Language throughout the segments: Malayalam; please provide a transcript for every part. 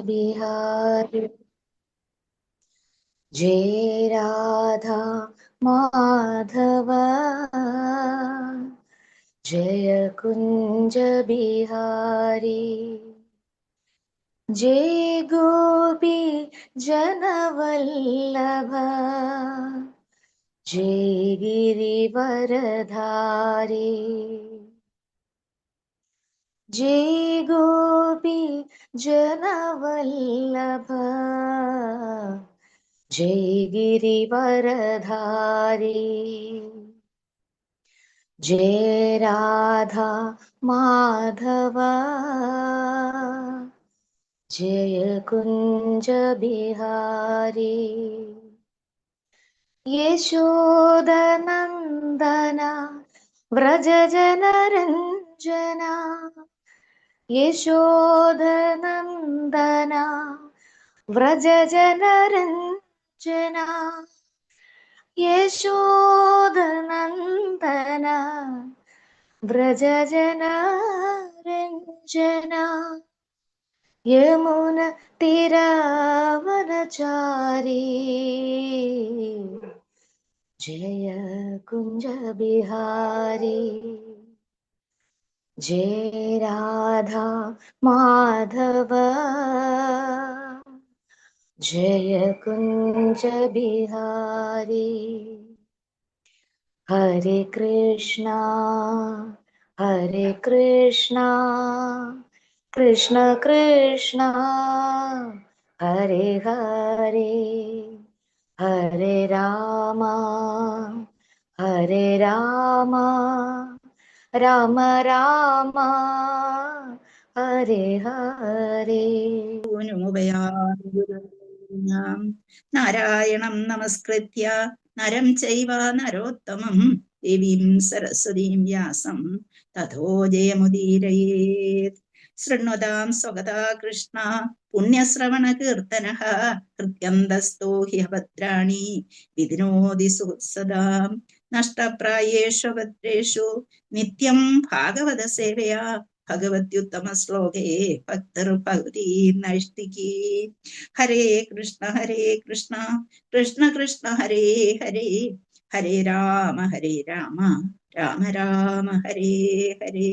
बिहारी जय राधा माधव जय कुंज बिहारी जय गोपी जनवल्लभ जय गिरिवरधारी जय गोपी जनवल्लभ जय गिरिवरधारी जय राधा माधव जय कुंज बिहारी यशोदनंदन व्रज जनरंजना यशोदनंदन व्रज जनरंजना यशोदनंदन व्रज जनरंजना यमुना तीरावनचारी जय कुंज बिहारी जय राधा माधव जय कुंज बिहारी हरे कृष्णा कृष्ण कृष्ण हरे हरे हरे राम राम राम हरे हरे നാരായണം നമസ്കൃത്യ നരം ചൈവ നരോത്തമം ദേവീം സരസ്വതീം വ്യാസം തഥോ ജയമുദീരയേത്. ശൃണ്വതാം സ്വഗതാ കൃഷ്ണ പുണ്യശ്രവണ കീർത്തനഃ ഹൃദ്യന്തസ്തോ ഹ്യഭദ്രാണി വിധിനോതി സുഹൃത്സദാം നഷ്ടപ്രായേഷു ഭദ്രേഷു നിത്യം ഭാഗവത സേവയാ ഭഗവത്യുത്തമ ശ്ലോകേ ഭക്തർ ഭഗവതി നൈഷ്ഠികീ. ഹരേ കൃഷ്ണ കൃഷ്ണ കൃഷ്ണ ഹരേ ഹരേ ഹരേ രാമ രാമ രാമ ഹരേ ഹരേ.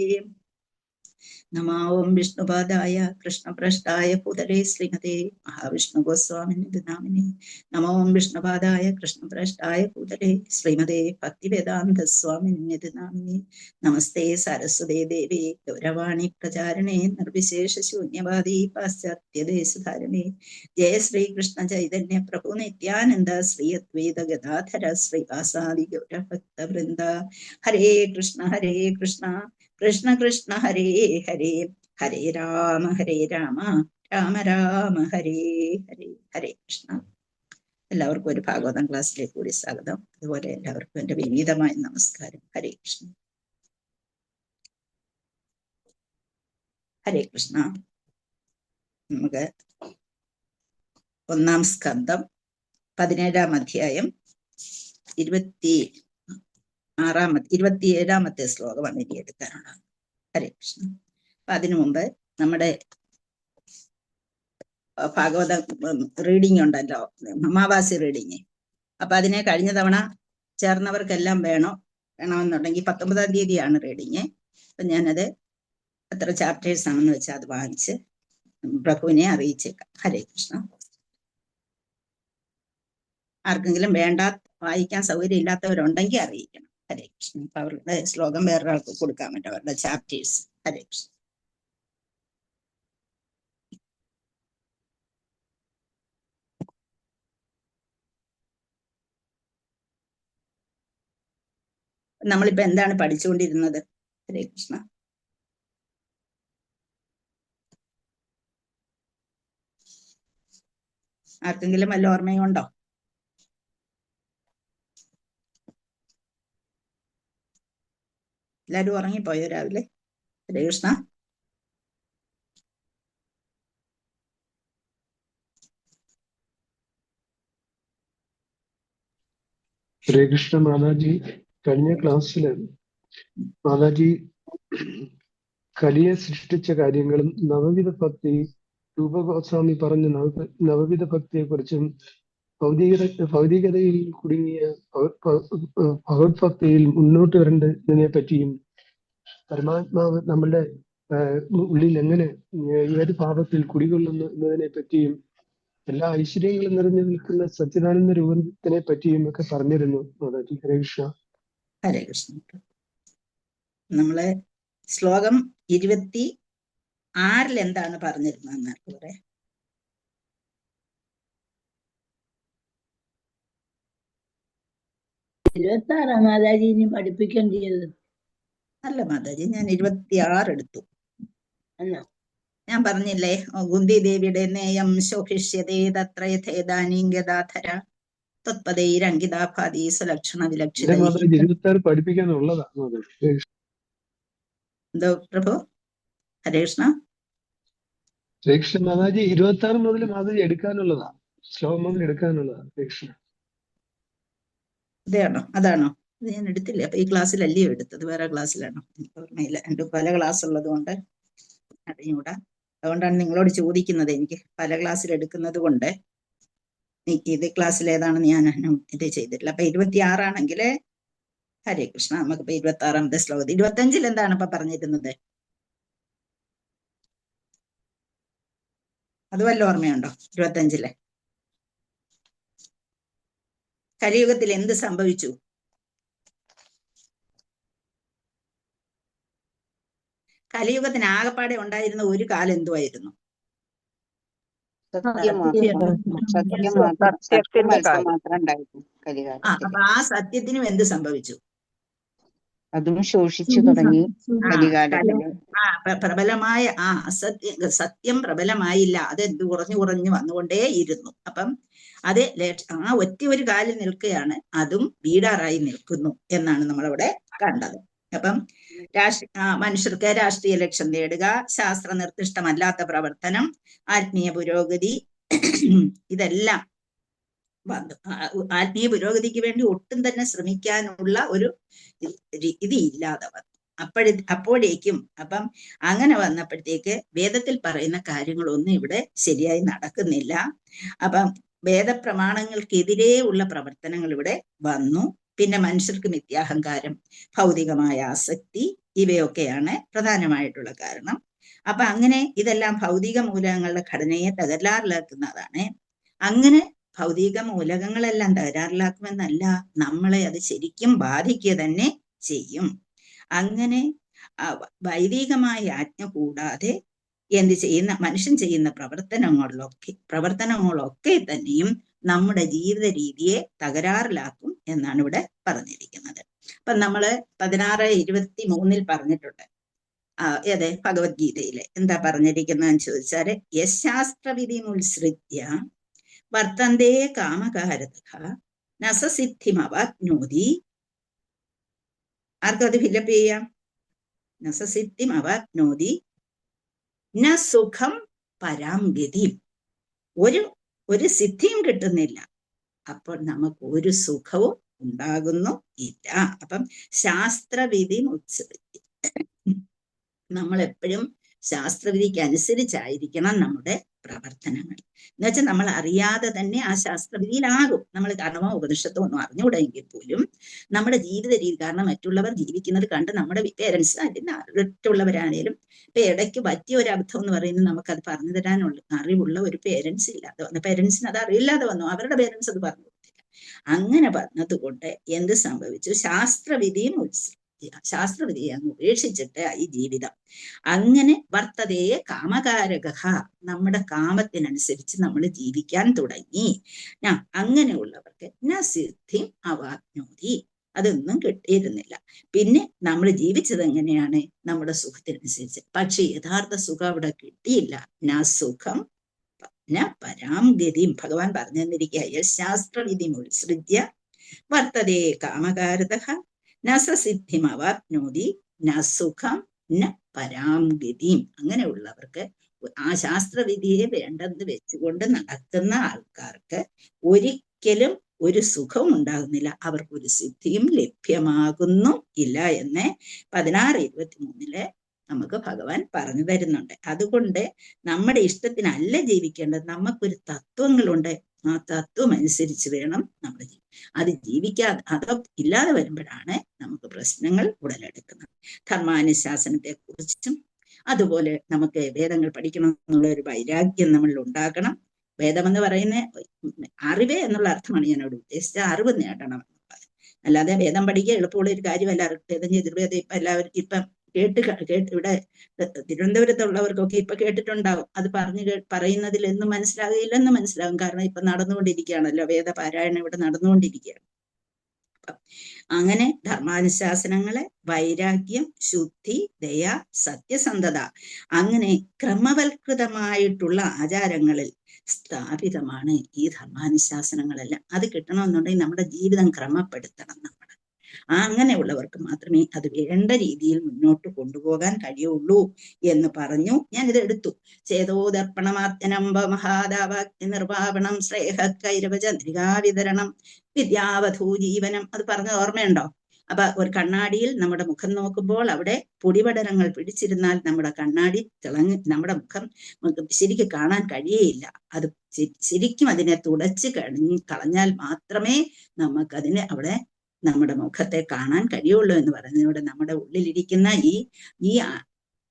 നമോ ഓം വിഷ്ണുപാദായ കൃഷ്ണപ്രഷ്ടായ ഭൂതലേ ശ്രീമതേ മഹാവിഷ്ണു ഗോസ്വാമിനി നാമിനി. നമോ ഓം വിഷ്ണുപാദായ കൃഷ്ണപ്രഷ്ടായ ഭൂതലേ ശ്രീമതേ ഭക്തിവേദാന്ത സ്വാമിനി നാമിനി. നമസ്തേ സരസ്വതേ ദേവി ഗൗരവാണി പ്രചാരണേ നിർവിശേഷ ശൂന്യവാദി പാശ്ചാത്യദേശധാരണേ. ജയ ശ്രീകൃഷ്ണ ചൈതന്യ പ്രഭു നിത്യാനന്ദ ശ്രീ അദ്വൈത ഗദാധര ശ്രീവാസാദി ഗൗരഭക്തവൃന്ദ. ഹരേ കൃഷ്ണ കൃഷ്ണ കൃഷ്ണ ഹരേ ഹരേ ഹരേ രാമ രാമ രാമ ഹരേ ഹരേ. ഹരേ കൃഷ്ണ. എല്ലാവർക്കും ഒരു ഭാഗവതം ക്ലാസ്സിലേക്ക് കൂടി സ്വാഗതം. അതുപോലെ എല്ലാവർക്കും എൻ്റെ വിനീതമായ നമസ്കാരം. ഹരേ കൃഷ്ണ. ഹരേ കൃഷ്ണ. നമുക്ക് ഒന്നാം സ്കന്ധം 17-ാം അധ്യായം 27-ാമത്തെ ശ്ലോകമാണ് ഇനി എടുക്കാനുള്ളത്. ഹരേ കൃഷ്ണ. അപ്പൊ അതിനു മുമ്പ് നമ്മുടെ ഭാഗവത റീഡിങ് ഉണ്ടല്ലോ, അമാവാസി റീഡിങ്. അപ്പൊ അതിനെ കഴിഞ്ഞ തവണ ചേർന്നവർക്കെല്ലാം വേണമെന്നുണ്ടെങ്കിൽ 19-ാം തീയതിയാണ് റീഡിങ്. അപ്പൊ ഞാനത് എത്ര ചാപ്റ്റേഴ്സ് ആണെന്ന് വെച്ചാൽ അത് വാങ്ങിച്ച് പ്രഭുവിനെ അറിയിച്ചേക്കാം. ഹരേ കൃഷ്ണ. ആർക്കെങ്കിലും വായിക്കാൻ സൗകര്യം ഇല്ലാത്തവരുണ്ടെങ്കിൽ അറിയിക്കണം. ഹരേ കൃഷ്ണ. അപ്പൊ അവരുടെ ശ്ലോകം വേറൊരാൾക്ക് കൊടുക്കാൻ പറ്റും, അവരുടെ ചാപ്റ്റേഴ്സ്. ഹരേ കൃഷ്ണ. നമ്മളിപ്പോ എന്താണ് പഠിച്ചുകൊണ്ടിരുന്നത്? ഹരേ കൃഷ്ണ. ആർക്കെങ്കിലും വല്ല ഓർമ്മയുണ്ടോ? എല്ലാരും ഉറങ്ങിപ്പോയോ രാവിലെ? ഹരേ കൃഷ്ണ. ഹരേ കൃഷ്ണ. മാതാജി കഴിഞ്ഞ ക്ലാസ്സിൽ മാതാജി കലിയെ സൃഷ്ടിച്ച കാര്യങ്ങളും നവവിധ ഭക്തി രൂപഗോസ്വാമി പറഞ്ഞ നവവിധ ഭക്തിയെക്കുറിച്ചും ഭൗതികതയിൽ കുടുങ്ങിയ ഭഗവത് ഭക്തിയിൽ മുന്നോട്ട് വരേണ്ടതിനെ പറ്റിയും പരമാത്മാവ് നമ്മളുടെ ഉള്ളിൽ എങ്ങനെ ഏത് ഭാവത്തിൽ കുടികൊള്ളുന്നു എന്നതിനെ പറ്റിയും എല്ലാ ഐശ്വര്യങ്ങളും നിറഞ്ഞു നിൽക്കുന്ന സച്ചിദാനന്ദ രൂപത്തിനെ പറ്റിയും ഒക്കെ പറഞ്ഞിരുന്നു മാതാജി. ഹരേ കൃഷ്ണ. ഹരേ കൃഷ്ണ. നമ്മള് ശ്ലോകം 26 എന്താണ് പറഞ്ഞിരുന്നത് പറയാം. 26 മാതാജി ഇനി പഠിപ്പിക്കേണ്ടത്. അല്ല മാതാജി, ഞാൻ 26 എടുത്തു. എന്നാ ഞാൻ പറഞ്ഞില്ലേ, കുന്തി ദേവിയുടെ നേയം ശോഭിഷ്യതേ തത്ര യഥേദാനീംഗദാധര തത്പദൈരംഗിതാഭാതി സുലക്ഷണ വിലക്ഷിത. 26 പഠിപ്പിക്കാനുള്ളതാ മാതാജി. എന്തോ പ്രഭു? ഹരേ കൃഷ്ണ. ഹരേ കൃഷ്ണ മാതാജി. 26 മുതൽ മാതാജി എടുക്കാനുള്ളതാ, ശ്ലോകം മുതൽ എടുക്കാനുള്ളതാ. ഹരേ കൃഷ്ണ. അതാണോ? ഇത് ഞാൻ എടുത്തില്ല. അപ്പൊ ഈ ക്ലാസ്സിലല്ലയോ എടുത്തത്? വേറെ ക്ലാസ്സിലാണോ? എനിക്ക് ഓർമ്മയില്ല. എൻ്റെ പല ക്ലാസ് ഉള്ളത് കൊണ്ട് അറിഞ്ഞൂടാ. അതുകൊണ്ടാണ് നിങ്ങളോട് ചോദിക്കുന്നത്. എനിക്ക് പല ക്ലാസ്സിൽ എടുക്കുന്നത് കൊണ്ട് ഇത് ക്ലാസ്സിൽ ഏതാണെന്ന് ഞാൻ ഇത് ചെയ്തിട്ടില്ല. അപ്പൊ 26 ആണെങ്കിൽ ഹരേ കൃഷ്ണ. നമുക്കിപ്പോ 26ാമത്തെ ശ്ലോകത്തിൽ 25 എന്താണ് ഇപ്പൊ പറഞ്ഞിരുന്നത്? അത് വല്ല ഓർമ്മയുണ്ടോ? 25 കലിയുഗത്തിൽ എന്ത് സംഭവിച്ചു? കലിയുഗത്തിന് ആകപ്പാടെ ഉണ്ടായിരുന്ന ഒരു കാലം എന്തുവായിരുന്നു? അപ്പൊ ആ സത്യത്തിനും എന്ത് സംഭവിച്ചു? അതും ശോഷിച്ചു തുടങ്ങി. പ്രബലമായ സത്യം പ്രബലമായില്ല. അത് കുറഞ്ഞു വന്നുകൊണ്ടേ ഇരുന്നു. അപ്പം അത് ആ ഒറ്റ ഒരു കാലിൽ നിൽക്കുകയാണ്, അതും വീടാറായി നിൽക്കുന്നു എന്നാണ് നമ്മളവിടെ കണ്ടത്. അപ്പം മനുഷ്യർക്ക് രാഷ്ട്രീയ ലക്ഷ്യം നേടുക, ശാസ്ത്ര നിർദ്ദിഷ്ടമല്ലാത്ത പ്രവർത്തനം, ആത്മീയ പുരോഗതി, ഇതെല്ലാം വന്നു. ആത്മീയ പുരോഗതിക്ക് വേണ്ടി ഒട്ടും തന്നെ ശ്രമിക്കാനുള്ള ഒരു ഇത് ഇല്ലാതെ വന്നു. അപ്പോഴേക്കും അപ്പം അങ്ങനെ വന്നപ്പോഴത്തേക്ക് വേദത്തിൽ പറയുന്ന കാര്യങ്ങളൊന്നും ഇവിടെ ശരിയായി നടക്കുന്നില്ല. അപ്പം വേദപ്രമാണങ്ങൾക്കെതിരെ ഉള്ള പ്രവർത്തനങ്ങൾ ഇവിടെ വന്നു. പിന്നെ മനുഷ്യർക്ക് മിഥ്യാഹങ്കാരം, ഭൗതികമായ ആസക്തി, ഇവയൊക്കെയാണ് പ്രധാനമായിട്ടുള്ള കാരണം. അപ്പൊ അങ്ങനെ ഇതെല്ലാം ഭൗതിക മൂലകങ്ങളുടെ ഘടനയെ തകരാറിലാക്കുന്നതാണ്. അങ്ങനെ ഭൗതിക മൂലകങ്ങളെല്ലാം തകരാറിലാക്കുമെന്നല്ല, നമ്മളെ അത് ശരിക്കും ബാധിക്കുക തന്നെ ചെയ്യും. അങ്ങനെ വൈദികമായ ആജ്ഞ കൂടാതെ മനുഷ്യൻ ചെയ്യുന്ന പ്രവർത്തനങ്ങളൊക്കെ തന്നെയും നമ്മുടെ ജീവിത രീതിയെ തകരാറിലാക്കും എന്നാണ് ഇവിടെ പറഞ്ഞിരിക്കുന്നത്. അപ്പൊ നമ്മള് 16:23 പറഞ്ഞിട്ടുണ്ട്. ഏത് ഭഗവത്ഗീതയില് എന്താ പറഞ്ഞിരിക്കുന്നതെന്ന് ചോദിച്ചാല്, യശാസ്ത്രവിധി മുത്സൃജ്യ വർത്തന്തേ കാമകാരതഃ നസസിദ്ധിമവാപ്നോതി. ആർക്കും അത് ഫില്ലപ്പ് ചെയ്യാം? നസസിദ്ധിമവാപ്നോതി ന സുഖം പരാം ഗതിം. ഒരു സിദ്ധിയും കിട്ടുന്നില്ല, അപ്പോൾ നമുക്ക് ഒരു സുഖവും ഉണ്ടാകുന്നു ഇല്ല. അപ്പം ശാസ്ത്രവിധി മുത്സൃജ്യ, നമ്മളെപ്പോഴും ശാസ്ത്രവിധിക്ക് അനുസരിച്ചായിരിക്കണം നമ്മുടെ പ്രവർത്തനങ്ങൾ. എന്നുവെച്ചാൽ നമ്മൾ അറിയാതെ തന്നെ ആ ശാസ്ത്രവിധിയിലാകും. നമ്മൾ കാരണമോ ഉപനിഷത്തോ ഒന്നും അറിഞ്ഞുകൂടെങ്കിൽ പോലും നമ്മുടെ ജീവിത രീതി, കാരണം മറ്റുള്ളവർ ജീവിക്കുന്നത് കണ്ട് നമ്മുടെ പേരൻസ് മറ്റുള്ളവരാണേലും ഇപ്പൊ ഇടയ്ക്ക് പറ്റിയ ഒരു അബദ്ധം എന്ന് പറയുന്നത് നമുക്കത് പറഞ്ഞു തരാനുള്ള അറിവുള്ള ഒരു പേരൻസ് ഇല്ലാതെ വന്നു. പേരൻസിന് അത് അറിയില്ലാതെ വന്നു, അവരുടെ പേരൻസ് അത് പറഞ്ഞു കൊടുത്തില്ല. അങ്ങനെ വന്നതുകൊണ്ട് എന്ത് സംഭവിച്ചു? ശാസ്ത്രവിധിയും ശാസ്ത്രവിധിയെ അങ്ങ് ഉപേക്ഷിച്ചിട്ട് ഈ ജീവിതം അങ്ങനെ വർത്തതയെ കാമകാരക, നമ്മുടെ കാമത്തിനനുസരിച്ച് നമ്മൾ ജീവിക്കാൻ തുടങ്ങി. അങ്ങനെയുള്ളവർക്ക് ന സിദ്ധി അവാപ്നോതി, അതൊന്നും കിട്ടിയിരുന്നില്ല. പിന്നെ നമ്മൾ ജീവിച്ചത് എങ്ങനെയാണ്? നമ്മുടെ സുഖത്തിനനുസരിച്ച്. പക്ഷെ യഥാർത്ഥ സുഖം അവിടെ കിട്ടിയില്ല. ന സുഖം ന പരാം ഗതിയും. ഭഗവാൻ പറഞ്ഞു തന്നിരിക്കുക, ശാസ്ത്രവിധി മുത്സൃജ്യ വർത്തതേ കാമകാരതഃ നസസിദ്ധിമവാപ്നോതി ന സുഖം ന പരാം ഗതിയും. അങ്ങനെയുള്ളവർക്ക്, ആ ശാസ്ത്രവിധിയെ വേണ്ടെന്ന് വെച്ചുകൊണ്ട് നടക്കുന്ന ആൾക്കാർക്ക് ഒരിക്കലും ഒരു സുഖവും ഉണ്ടാകുന്നില്ല, അവർക്കൊരു സിദ്ധിയും ലഭ്യമാകുന്നു ഇല്ല എന്ന് 16:23 നമുക്ക് ഭഗവാൻ പറഞ്ഞു തരുന്നുണ്ട്. അതുകൊണ്ട് നമ്മുടെ ഇഷ്ടത്തിനല്ല ജീവിക്കേണ്ടത്. നമുക്കൊരു തത്വങ്ങളുണ്ട്. ആ തത്വം അനുസരിച്ച് വേണം നമ്മൾ അത് ജീവിക്കാതെ അത് ഇല്ലാതെ വരുമ്പോഴാണ് നമുക്ക് പ്രശ്നങ്ങൾ ഉടലെടുക്കുന്നത്. ധർമാനുശാസനത്തെ കുറിച്ചും അതുപോലെ നമുക്ക് വേദങ്ങൾ പഠിക്കണം എന്നുള്ള ഒരു വൈരാഗ്യം നമ്മളിൽ ഉണ്ടാക്കണം. വേദമെന്ന് പറയുന്ന അറിവ് എന്നുള്ള അർത്ഥമാണ് ഞാനോട് ഉദ്ദേശിച്ച അറിവ് നേടണം എന്നുള്ളത്. അല്ലാതെ വേദം പഠിക്കുക എളുപ്പമുള്ള ഒരു കാര്യമല്ല. വേദം യജുർവേദം ഇപ്പൊ എല്ലാവരും ഇപ്പം കേട്ട് ഇവിടെ തിരുവനന്തപുരത്തുള്ളവർക്കൊക്കെ ഇപ്പൊ കേട്ടിട്ടുണ്ടാവും. അത് പറയുന്നതിൽ എന്നും മനസ്സിലാകുകയില്ലെന്ന് മനസ്സിലാകും. കാരണം ഇപ്പൊ നടന്നുകൊണ്ടിരിക്കുകയാണല്ലോ, വേദപാരായണം ഇവിടെ നടന്നുകൊണ്ടിരിക്കുകയാണ്. അങ്ങനെ ധർമാനുശാസനങ്ങളെ വൈരാഗ്യം, ശുദ്ധി, ദയ, സത്യസന്ധത, അങ്ങനെ ക്രമവൽകൃതമായിട്ടുള്ള ആചാരങ്ങളിൽ സ്ഥാപിതമാണ് ഈ ധർമാനുശാസനങ്ങളെല്ലാം. അത് കിട്ടണമെന്നുണ്ടെങ്കിൽ നമ്മുടെ ജീവിതം ക്രമപ്പെടുത്തണം നമ്മൾ. അങ്ങനെയുള്ളവർക്ക് മാത്രമേ അത് വേണ്ട രീതിയിൽ മുന്നോട്ട് കൊണ്ടുപോകാൻ കഴിയുള്ളൂ എന്ന് പറഞ്ഞു. ഞാനിത് എടുത്തു. ചേതോദർപ്പണമാത്യനംബ മഹാദാവാഗ്നി നിർവാപണം ശ്രേഹ കൈരവചന്ദ്രികാവിതരണം വിദ്യാവധൂ ജീവനം. അത് പറഞ്ഞത് ഓർമ്മയുണ്ടോ? അപ്പൊ ഒരു കണ്ണാടിയിൽ നമ്മുടെ മുഖം നോക്കുമ്പോൾ അവിടെ പൊടിപടലങ്ങൾ പിടിച്ചിരുന്നാൽ നമ്മുടെ കണ്ണാടി നമ്മുടെ മുഖം ശരിക്കും കാണാൻ കഴിയേയില്ല. അത് ശരിക്കും അതിനെ തുടച്ച് കളഞ്ഞാൽ മാത്രമേ നമുക്കതിനെ അവിടെ നമ്മുടെ മുഖത്തെ കാണാൻ കഴിയുള്ളൂ എന്ന് പറയുന്നത്. നമ്മുടെ ഉള്ളിലിരിക്കുന്ന ഈ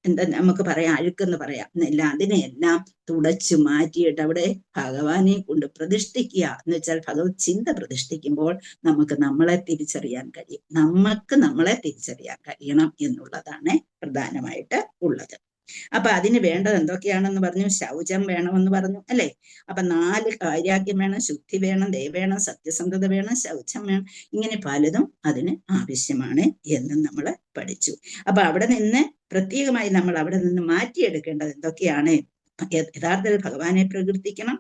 എന്താ നമുക്ക് പറയാം, അഴുക്കെന്ന് പറയാം, അതിനെയെല്ലാം തുടച്ചു മാറ്റിയിട്ട് അവിടെ ഭഗവാനെ കൊണ്ട് പ്രതിഷ്ഠിക്കുക എന്ന് വെച്ചാൽ ഭഗവത് ചിന്ത പ്രതിഷ്ഠിക്കുമ്പോൾ നമുക്ക് നമ്മളെ തിരിച്ചറിയാൻ കഴിയും. നമുക്ക് നമ്മളെ തിരിച്ചറിയാൻ കഴിയണം എന്നുള്ളതാണ് പ്രധാനമായിട്ട് ഉള്ളത്. അപ്പൊ അതിന് വേണ്ടത് എന്തൊക്കെയാണെന്ന് പറഞ്ഞു? ശൗചം വേണമെന്ന് പറഞ്ഞു അല്ലെ? അപ്പൊ 4 വൈരാഗ്യം വേണം, ശുദ്ധി വേണം, ദയ വേണം, സത്യസന്ധത വേണം, ശൗചം വേണം. ഇങ്ങനെ പലതും അതിന് ആവശ്യമാണ് എന്നും നമ്മൾ പഠിച്ചു. അപ്പൊ അവിടെ നിന്ന് പ്രത്യേകമായി നമ്മൾ അവിടെ നിന്ന് മാറ്റിയെടുക്കേണ്ടത് എന്തൊക്കെയാണ്? യഥാർത്ഥത്തിൽ ഭഗവാനെ പ്രകീർത്തിക്കണം.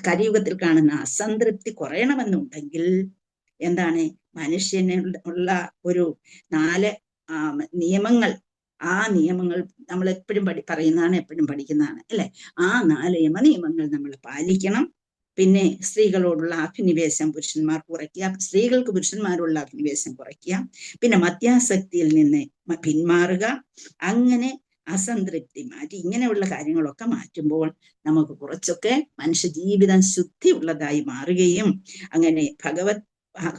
കലിയുഗത്തിൽ കാണുന്ന അസംതൃപ്തി കുറയണമെന്നുണ്ടെങ്കിൽ എന്താണ്? മനുഷ്യനുള്ള ഒരു 4 നിയമങ്ങൾ. ആ നിയമങ്ങൾ നമ്മൾ എപ്പോഴും പറയുന്നതാണ്, എപ്പോഴും പഠിക്കുന്നതാണ് അല്ലെ? ആ 4 നിയമങ്ങൾ നമ്മൾ പാലിക്കണം. പിന്നെ സ്ത്രീകളോടുള്ള അഭിനിവേശം പുരുഷന്മാർക്ക് കുറയ്ക്കുക, സ്ത്രീകൾക്ക് പുരുഷന്മാരോടുള്ള അഭിനിവേശം കുറയ്ക്കുക. പിന്നെ മദ്യാസക്തിയിൽ നിന്ന് പിന്മാറുക. അങ്ങനെ അസംതൃപ്തി മാറ്റി ഇങ്ങനെയുള്ള കാര്യങ്ങളൊക്കെ മാറ്റുമ്പോൾ നമുക്ക് കുറച്ചൊക്കെ മനുഷ്യ ജീവിതം ശുദ്ധി ഉള്ളതായി മാറുകയും അങ്ങനെ